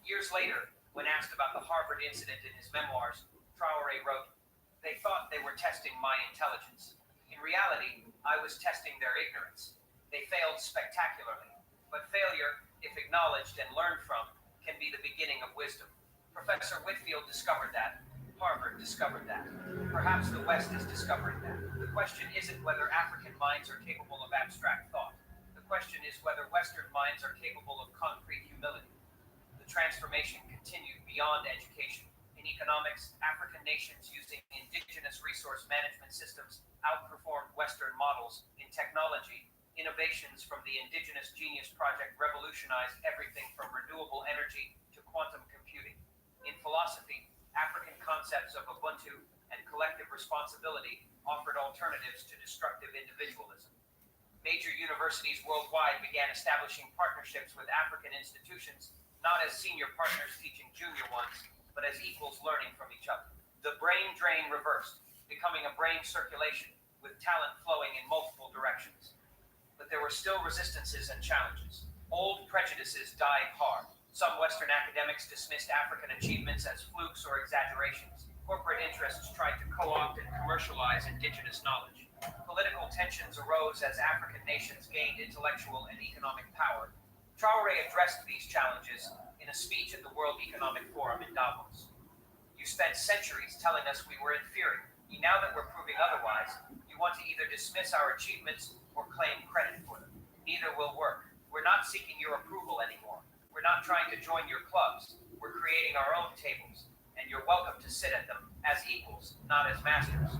Years later, when asked about the Harvard incident in his memoirs, Traore wrote, "They thought they were testing my intelligence. In reality, I was testing their ignorance. They failed spectacularly. But failure, if acknowledged and learned from, can be the beginning of wisdom. Professor Whitfield discovered that. Harvard discovered that. Perhaps the West is discovering that. The question isn't whether African minds are capable of abstract thought. The question is whether Western minds are capable of concrete humility." The transformation continued beyond education. In economics, African nations using indigenous resource management systems outperformed Western models. In technology, innovations from the Indigenous Genius Project revolutionized everything from renewable energy to quantum computing. In philosophy, African concepts of Ubuntu and collective responsibility offered alternatives to destructive individualism. Major universities worldwide began establishing partnerships with African institutions, not as senior partners teaching junior ones, but as equals learning from each other. The brain drain reversed, becoming a brain circulation, with talent flowing in multiple directions. But there were still resistances and challenges. Old prejudices died hard. Some Western academics dismissed African achievements as flukes or exaggerations. Corporate interests tried to co-opt and commercialize indigenous knowledge. Political tensions arose as African nations gained intellectual and economic power. Traore addressed these challenges in a speech at the World Economic Forum in Davos. "You spent centuries telling us we were inferior. Now that we're proving otherwise, you want to either dismiss our achievements or claim credit for them. Neither will work. We're not seeking your approval anymore. We're not trying to join your clubs. We're creating our own tables. and you're welcome to sit at them as equals, not as masters.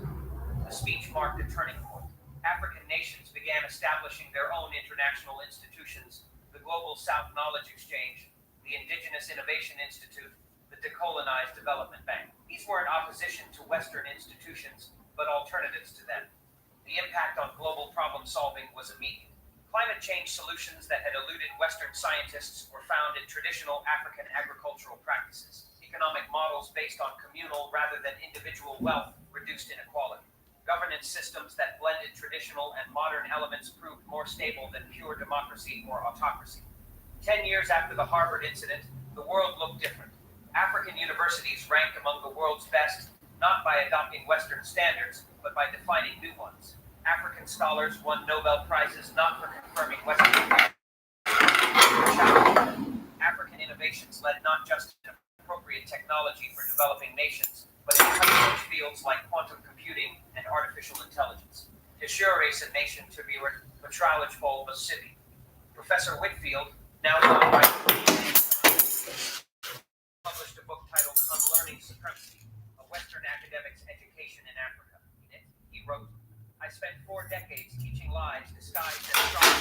The speech marked a turning point. African nations began establishing their own international institutions, the Global South Knowledge Exchange, the Indigenous Innovation Institute, the Decolonized Development Bank. These weren't opposition to Western institutions, but alternatives to them. The impact on global problem solving was immediate. Climate change solutions that had eluded Western scientists were found in traditional African agricultural practices. Economic models based on communal rather than individual wealth reduced inequality. Governance systems that blended traditional and modern elements proved more stable than pure democracy or autocracy. 10 years after the Harvard incident, the world looked different. African universities ranked among the world's best, not by adopting Western standards, but by defining new ones. African scholars won Nobel Prizes not for confirming Western African innovations led not just in appropriate technology for developing nations, but in cutting-edge fields like quantum computing and artificial intelligence. Tishure nation to be betrowage for Mississippi. Professor Whitfield, now known by published a book titled Unlearning Supremacy, a Western Academic's Education in Africa. In it, he wrote, I spent 4 decades teaching lies disguised as fraud.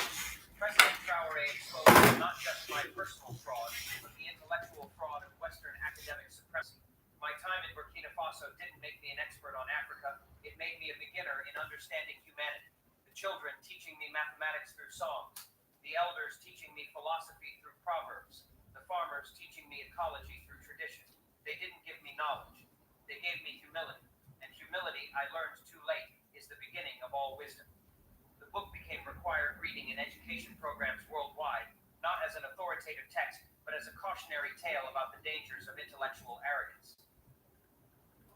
President Traore exposed not just my personal fraud, but the intellectual fraud of Western academic supremacy. My time in Burkina Faso didn't make me an expert on Africa, it made me a beginner in understanding humanity. The children teaching me mathematics through songs, the elders teaching me philosophy through proverbs, the farmers teaching me ecology through tradition. They didn't give me knowledge, they gave me humility. And humility, I learned too late, is the beginning of all wisdom. The book became required reading in education programs worldwide, not as an authoritative text, but as a cautionary tale about the dangers of intellectual arrogance.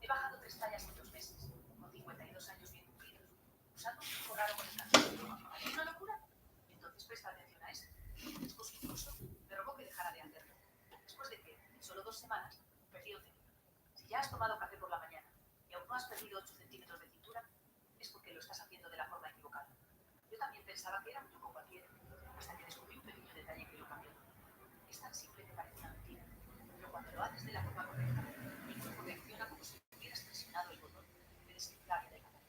He bajado 3 tallas en 2 meses, con 52 años bien cumplidos, usando un truco raro con el café. ¿Es una locura? Entonces presta atención a eso. Después incluso me rogó que dejara de hacerlo. Después de que, en solo 2 semanas, perdí el cerebro. Si ya has tomado café por la mañana y aún no has perdido 8 centímetros de cintura, es porque lo estás haciendo de la forma equivocada. Yo también pensaba que era un truco cualquiera, hasta que descubrí un pequeño detalle que lo cambió. Es tan simple que parece una mentira, pero cuando lo haces de la forma correcta, el cuerpo reacciona como si hubieras presionado el botón de desinflar del café.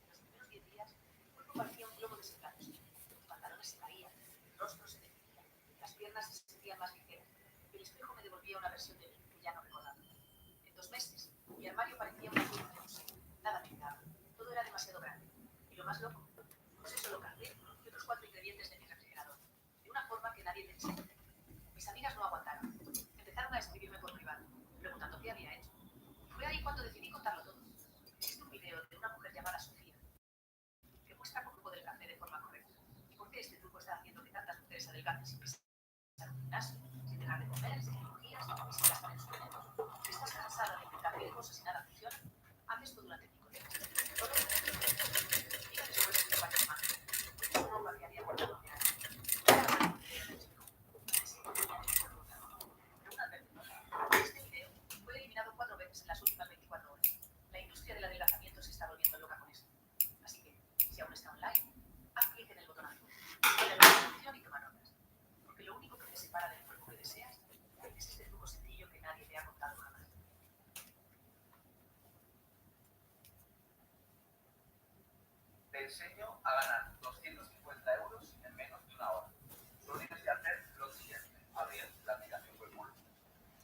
En los primeros 10 días, el cuerpo parecía un globo desinflándose. Los pantalones se caían, el rostro se definía, las piernas se sentían más ligeras, y el espejo me devolvía una versión de mí que ya no recordaba. En 2 meses, mi armario parecía una cueva de museo. Nada me entraba, todo era demasiado grande. Y lo más loco, puse solo café y otros 4 ingredientes de mi refrigerador, de una forma que nadie pensaba. Mis amigas no aguantaron. Empezaron a escribirme por privado, preguntando qué había hecho. Fue ahí cuando decidí contarlo todo. Existe un video de una mujer llamada Sofía, que muestra cómo del café de forma correcta. Y por qué este truco está haciendo que tantas mujeres adelgacen sin pisar un gimnasio, sin dejar de comer, sin cirugías y sin gastar en suplementos. Si estás cansada de intentar mil cosas y nada funciona, haz esto durante 5 días. Todo diga después de 5 años más. Es ropa que había guardado hace años. Este video fue eliminado 4 veces en las últimas 24 horas. La industria del adelgazamiento se está volviendo loca con esto. Así que, si aún está online, haz clic en el botón azul. Dale a la descripción y toma notas. Porque lo único que te separa del cuerpo que deseas es este truco sencillo que nadie te ha contado jamás. Te enseño a ganar 250 euros en menos de 1 hora. Solo tienes que hacer lo siguiente: abrir la aplicación Google,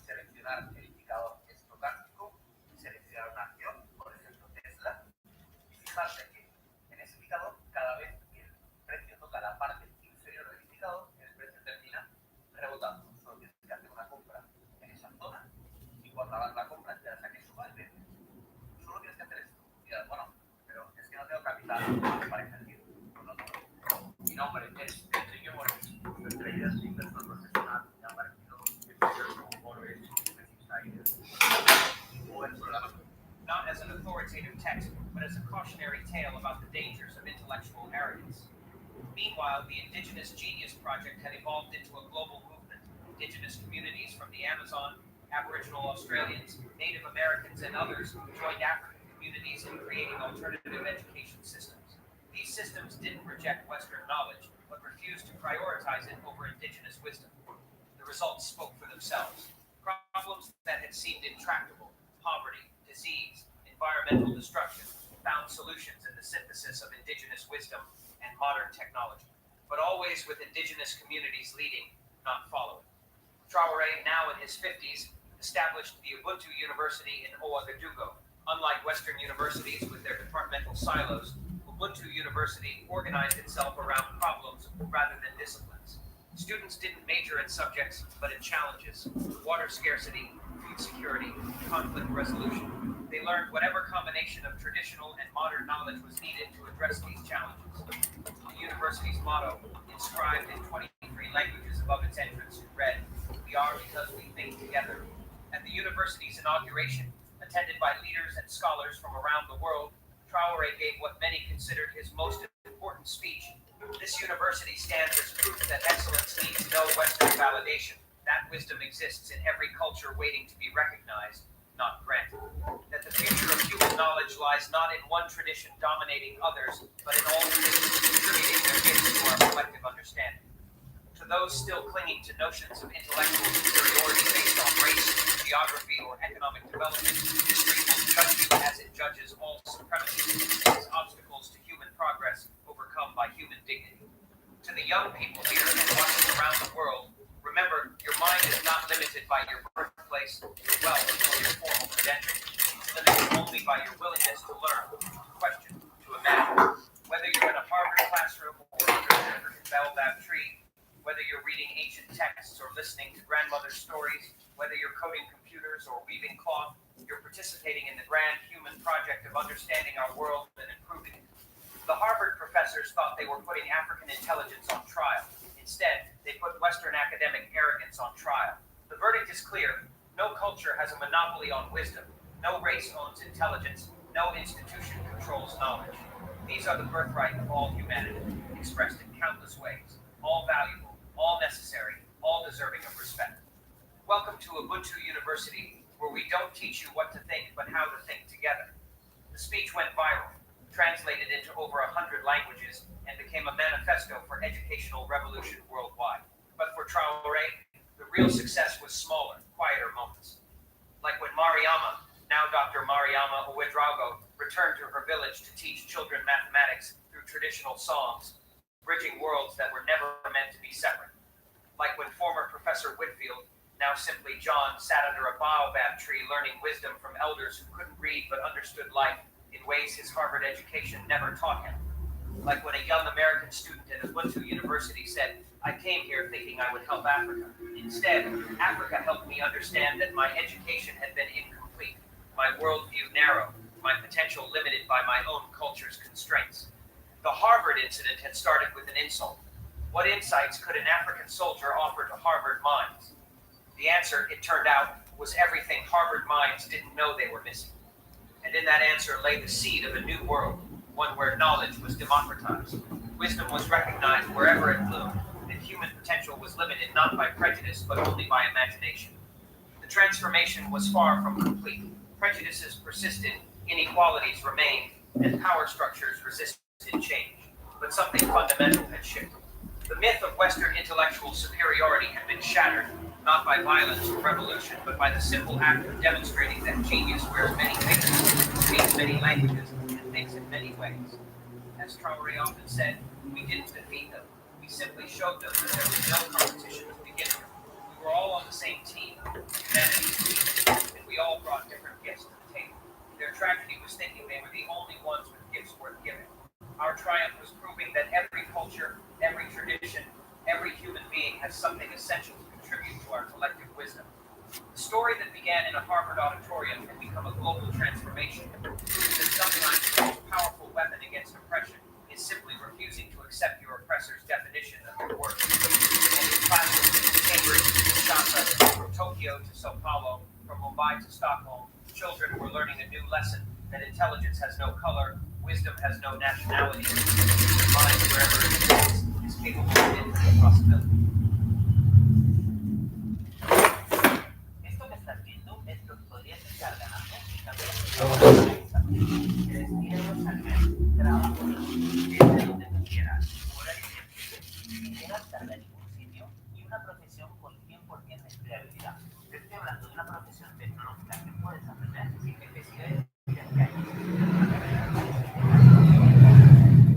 seleccionar el indicador estocástico, seleccionar una acción, por ejemplo Tesla, y fijarte que en ese indicador, cada vez que el precio toca la parte inferior del indicador, el precio termina rebotando. Solo tienes que hacer una compra en esa zona y cuando hagas la compra esperas a que suba el precio. Solo tienes que hacer esto. Y dirás, bueno, pero es que no tengo capital para invertir. No. Mi nombre es Enrique Morales, soy trader e inversor profesional. Me ha parecido como Morales, o el programa. Not as an authoritative text, but as a cautionary tale about the dangers of intellectual arrogance. Meanwhile, the Indigenous Genius Project had evolved into a global movement. Indigenous communities from the Amazon, Aboriginal Australians, Native Americans, and others joined African communities in creating alternative education systems. These systems didn't reject Western knowledge, but refused to prioritize it over indigenous wisdom. The results spoke for themselves. Problems that had seemed intractable disease, environmental destruction, found solutions in the synthesis of indigenous wisdom and modern technology, but always with indigenous communities leading, not following. Traoré, now in his 50s, established the Ubuntu University in Ouagadougou. Unlike Western universities with their departmental silos, Ubuntu University organized itself around problems rather than disciplines. Students didn't major in subjects, but in challenges: water scarcity, food security, conflict resolution. They learned whatever combination of traditional and modern knowledge was needed to address these challenges. The university's motto, inscribed in 23 languages above its entrance, read, "We are because we think together." At the university's inauguration, attended by leaders and scholars from around the world, Traoré gave what many considered his most important speech. "This university stands as proof that excellence needs no Western validation. That wisdom exists in every culture waiting to be recognized, not granted. That the future of human knowledge lies not in one tradition dominating others, but in all traditions contributing their gifts to our collective understanding." To those still clinging to notions of intellectual superiority based on race, geography, or economic development, history will judge you as it judges all supremacies, as obstacles to human progress overcome by human dignity. To the young people here and watching around the world, remember, your mind is not limited by your birthplace, your wealth, or your formal credentials. It's limited only by your willingness to learn, to question, to imagine. Whether you're in a Harvard classroom or under a Himalayan baobab tree, whether you're reading ancient texts or listening to grandmother's stories, whether you're coding computers or weaving cloth, you're participating in the grand human project of understanding our world and improving it. The Harvard professors thought they were putting African intelligence on trial. Instead, they put Western academic arrogance on trial. The verdict is clear. No culture has a monopoly on wisdom. No race owns intelligence. No institution controls knowledge. These are the birthright of all humanity, expressed in countless ways, all valuable, all necessary, all deserving of respect. Welcome to Ubuntu University, where we don't teach you what to think, but how to think together. The speech went viral, translated into over 100 languages, and became a manifesto for educational revolution worldwide. But for Traoré, the real success was smaller, quieter moments. Like when Mariama, now Dr. Mariama Ouedraogo, returned to her village to teach children mathematics through traditional songs, bridging worlds that were never meant to be separate. Like when former Professor Whitfield, now simply John, sat under a baobab tree learning wisdom from elders who couldn't read but understood life in ways his Harvard education never taught him. Like when a young American student at Ubuntu University said, "I came here thinking I would help Africa. Instead, Africa helped me understand that my education had been incomplete, my worldview narrow, my potential limited by my own culture's constraints." The Harvard incident had started with an insult. What insights could an African soldier offer to Harvard minds? The answer, it turned out, was everything Harvard minds didn't know they were missing. And in that answer lay the seed of a new world, one where knowledge was democratized, wisdom was recognized wherever it bloomed, and human potential was limited not by prejudice but only by imagination. The transformation was far from complete. Prejudices persisted, inequalities remained, and power structures resisted change. But something fundamental had shifted. The myth of Western intellectual superiority had been shattered, not by violence or revolution, but by the simple act of demonstrating that genius wears many faces, speaks many languages, and thinks in many ways. As Traoré often said, we didn't defeat them. We simply showed them that there was no competition to begin with. We were all on the same team, humanity's team, and we all brought different gifts to the table. Their tragedy was thinking they were the only ones with gifts worth giving. Our triumph was proving that every culture, every tradition, every human being has something essential to contribute to our collective wisdom. The story that began in a Harvard auditorium can become a global transformation, because sometimes the most powerful weapon against oppression is simply refusing to accept your oppressor's definition of your work. And in classrooms in Cambridge, Kinshasa, from Tokyo to Sao Paulo, from Mumbai to Stockholm, children were learning a new lesson that intelligence has no color, wisdom has no nationality, and mind wherever it exists is capable of infinite possibility. Esto que estás viendo es lo que podrías estar ganando si cambias tu destinos al mes, trabajo, desde donde tú quieras, horario flexible, sin gastar en ningún sitio y una profesión con 100% de empleabilidad. Te estoy hablando de una profesión tecnológica que puede puedes aprender sin necesidad de tener que hayas estudiado una carrera específica.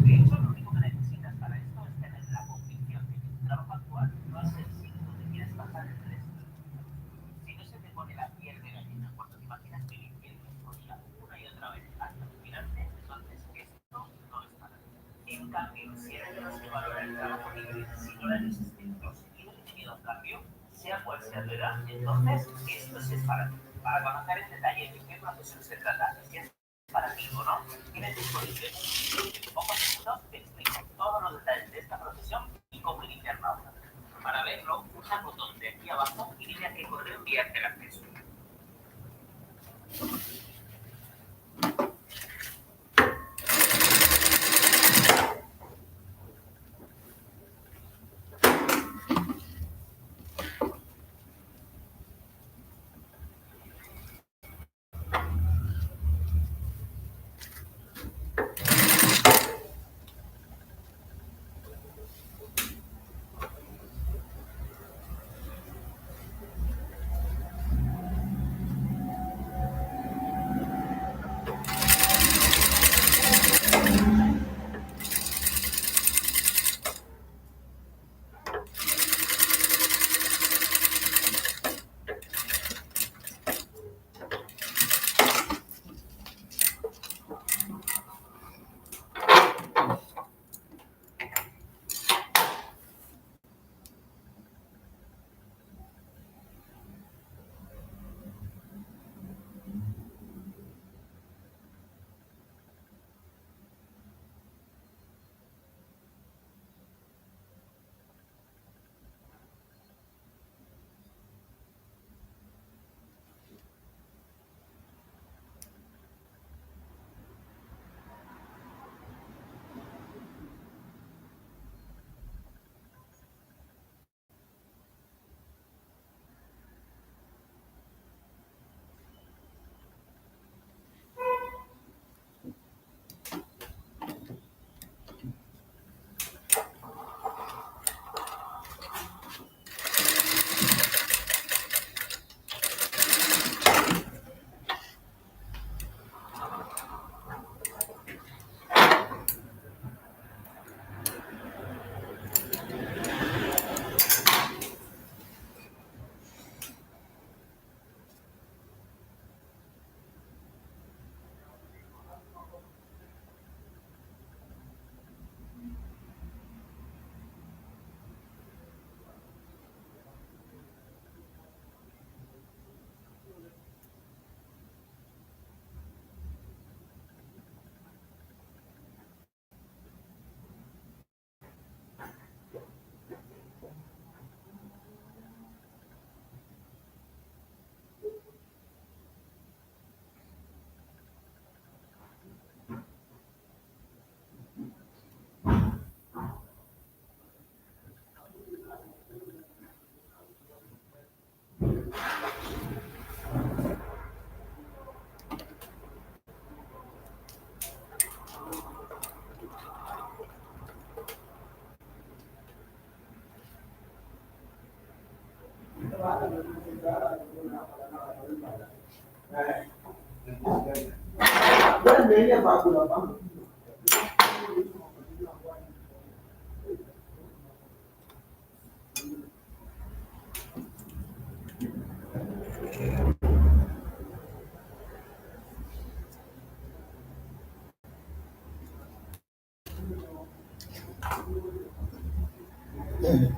De hecho, lo único que necesitas para esto es tener la convicción de que tu trabajo actual va a ser el sitio donde quieres pasar el resto de tu vida. Si no se te pone la piel de gallina cuando te imaginas vivir el mismo día una y otra vez hasta jubilarte, entonces esto no es para ti. En cambio, si eres de los que valora el trabajo libre, sin horarios estrictos y un miedo al cambio, sea cual sea tu edad, entonces esto sí es para ti. Para conocer en detalle de qué profesión se trata y si es para ti o no, tienes disponible un vídeo que en pocos minutos te explica todos los detalles de esta profesión y cómo iniciar la otra. Para verlo, usa el botón de aquí abajo y dile a qué correo enviarte el acceso.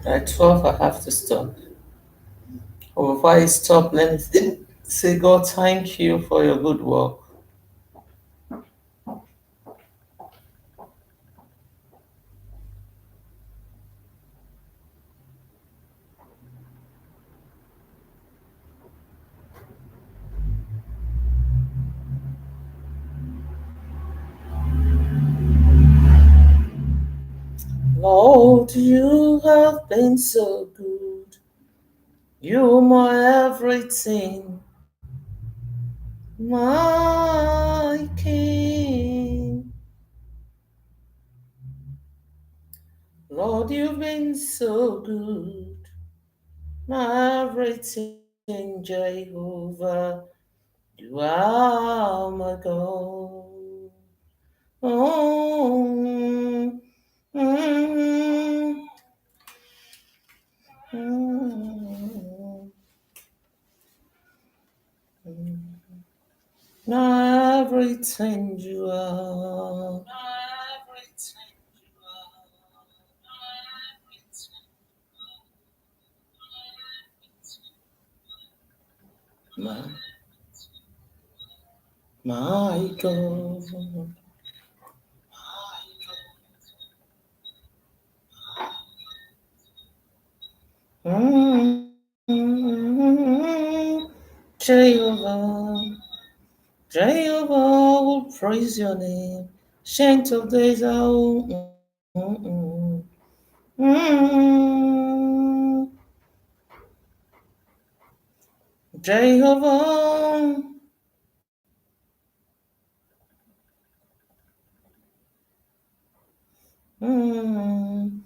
At 12, I have to stop. But before I stop, let me say, God, thank you for your good work. Lord, you have been so good. You're my everything, my King. Lord, you've been so good, my everything, Jehovah. You are my God. Oh, mm, mm, everything you are. My, my God. Jehovah, Jehovah will praise your name. Saint of days, mm, Jehovah, mm,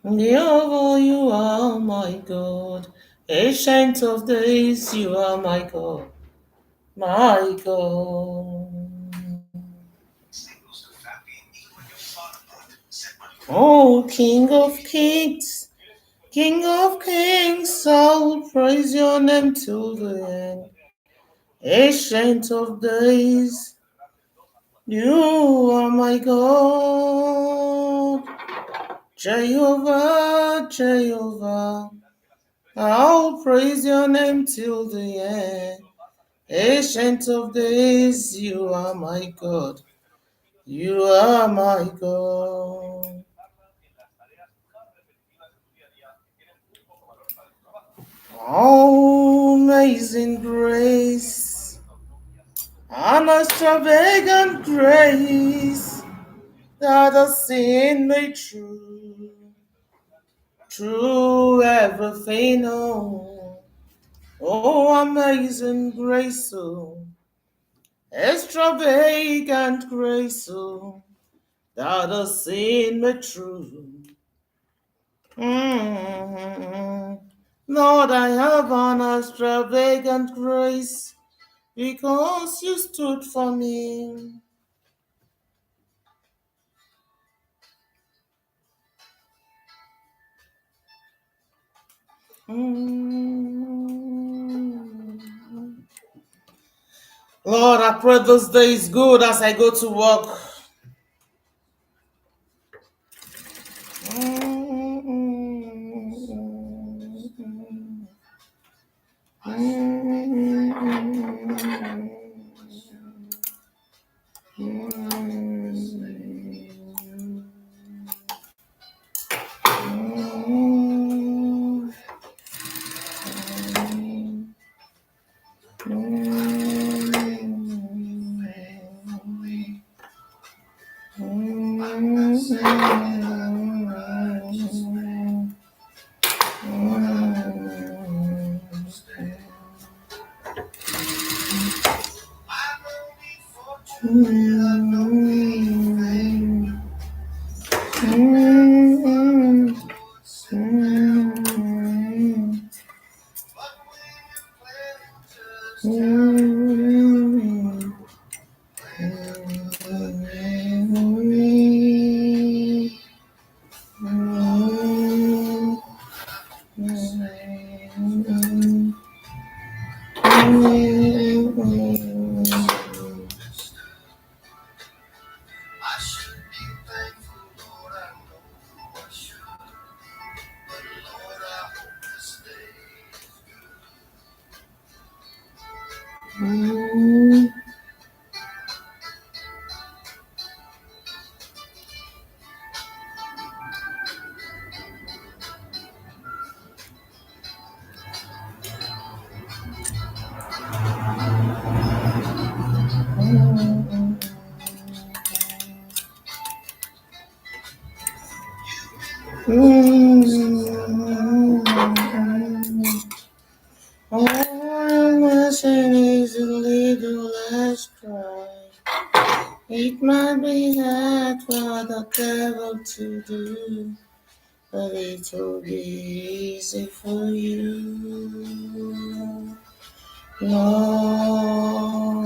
Jehovah, you are my God. Ancient of days, you are my God, my God. Oh, King of Kings, King of Kings, I will praise your name till the end. Ancient of days, you are my God. Jehovah, Jehovah, I'll praise your name till the end. Ancient of days, you are my God. You are my God. Oh, amazing grace, an extravagant grace that has seen me through everything. Oh, amazing grace, extravagant grace, that has seen me through. Mm. Lord, I have an extravagant grace because you stood for me. Mm. Lord, I pray this day is good as I go to work. All I'm missing is a little less cry. It might be hard for the devil to do, but it will be easy for you, Lord.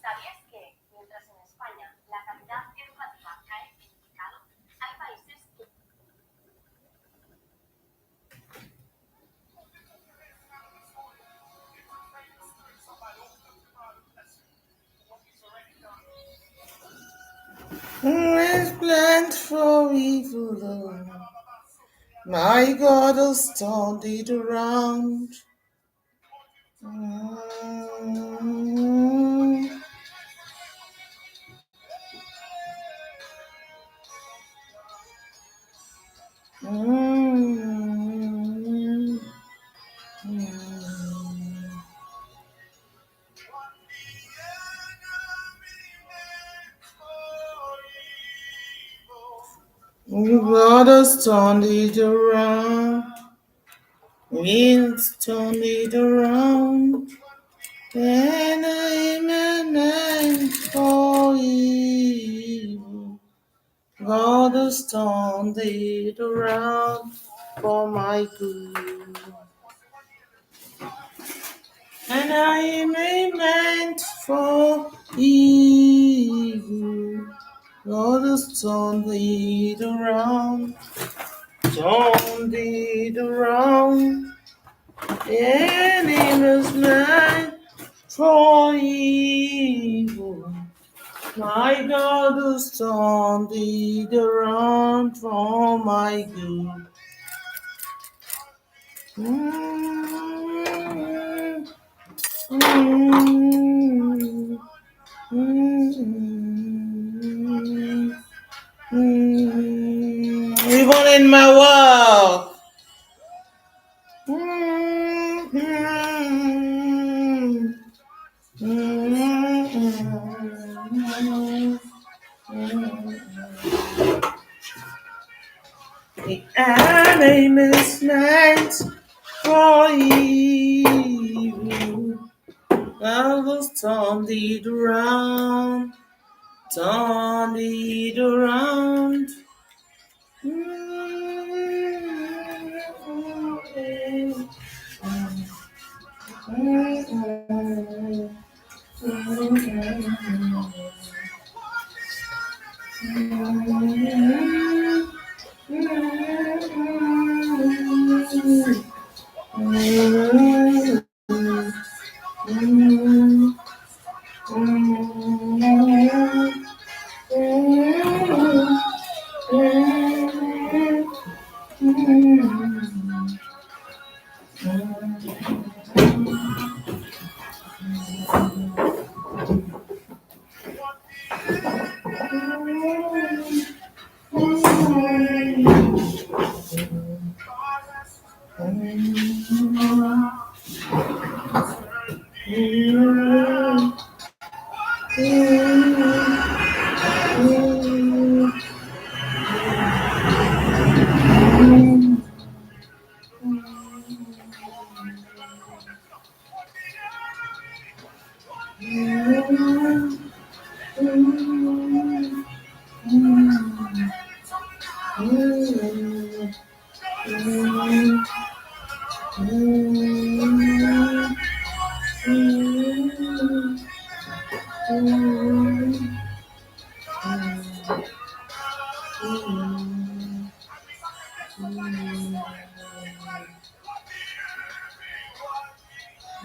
¿Sabías que, mientras en España la calidad educativa cae en picado, hay países que Is planned for evil, my God has turned it around. God has turned it around. He's turned it around. And I'm meant for evil. God has turned it around for my good. And I am meant for evil. God has turned it around, turned it around. The enemy was meant for evil. My God has turned it around for my good. Mm, mm, mm, Even in my world. The enemy is meant for evil. I was turned it around, turned it around.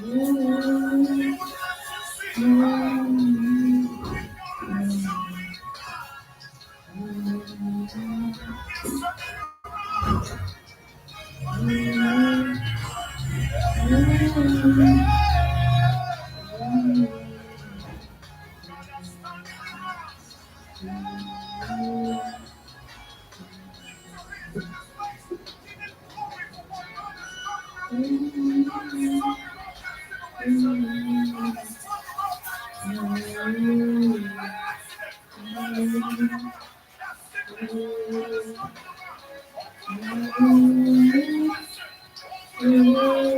¿Sabías que con la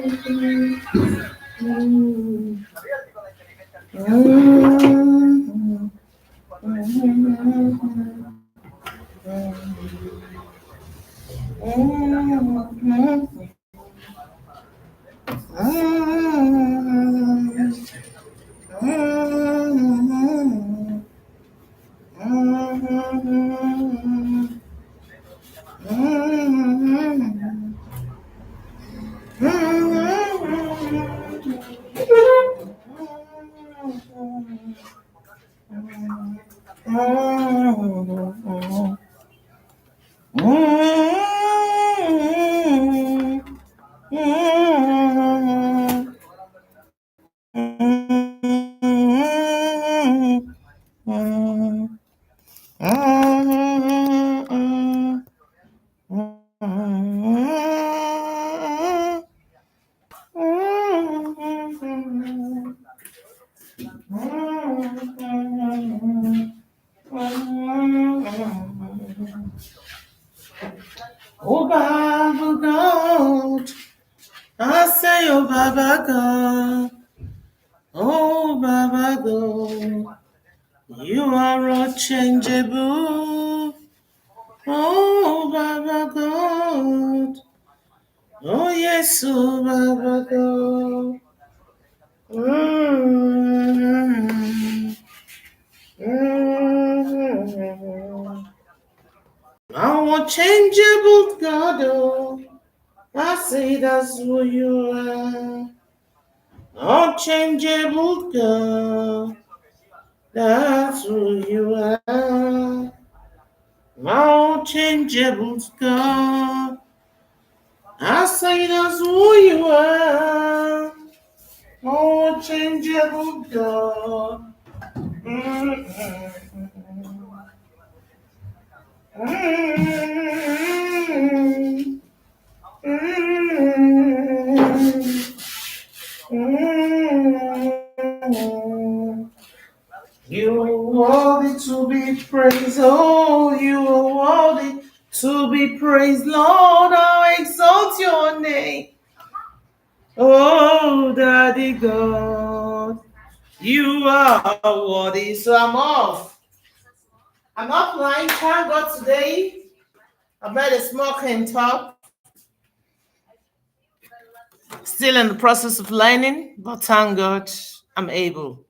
inteligencia artificial cuando Oh, Baba God, I say, oh, Baba God, oh, Baba God, you are unchangeable. Oh, Baba God, oh, yes, oh, Baba God. Mm, mm, unchangeable God, oh, I say that's who you are. Unchangeable God, that's who you are. Unchangeable God, I say that's who you are. Unchangeable God. Mm, mm, mm. You are worthy to be praised. Oh, you are worthy to be praised. Lord, I exalt your name. Oh, Daddy God, you are worthy. So I'm off. I'm offline. Thank God today. I made a smoking top. Still in the process of learning, but thank God I'm able.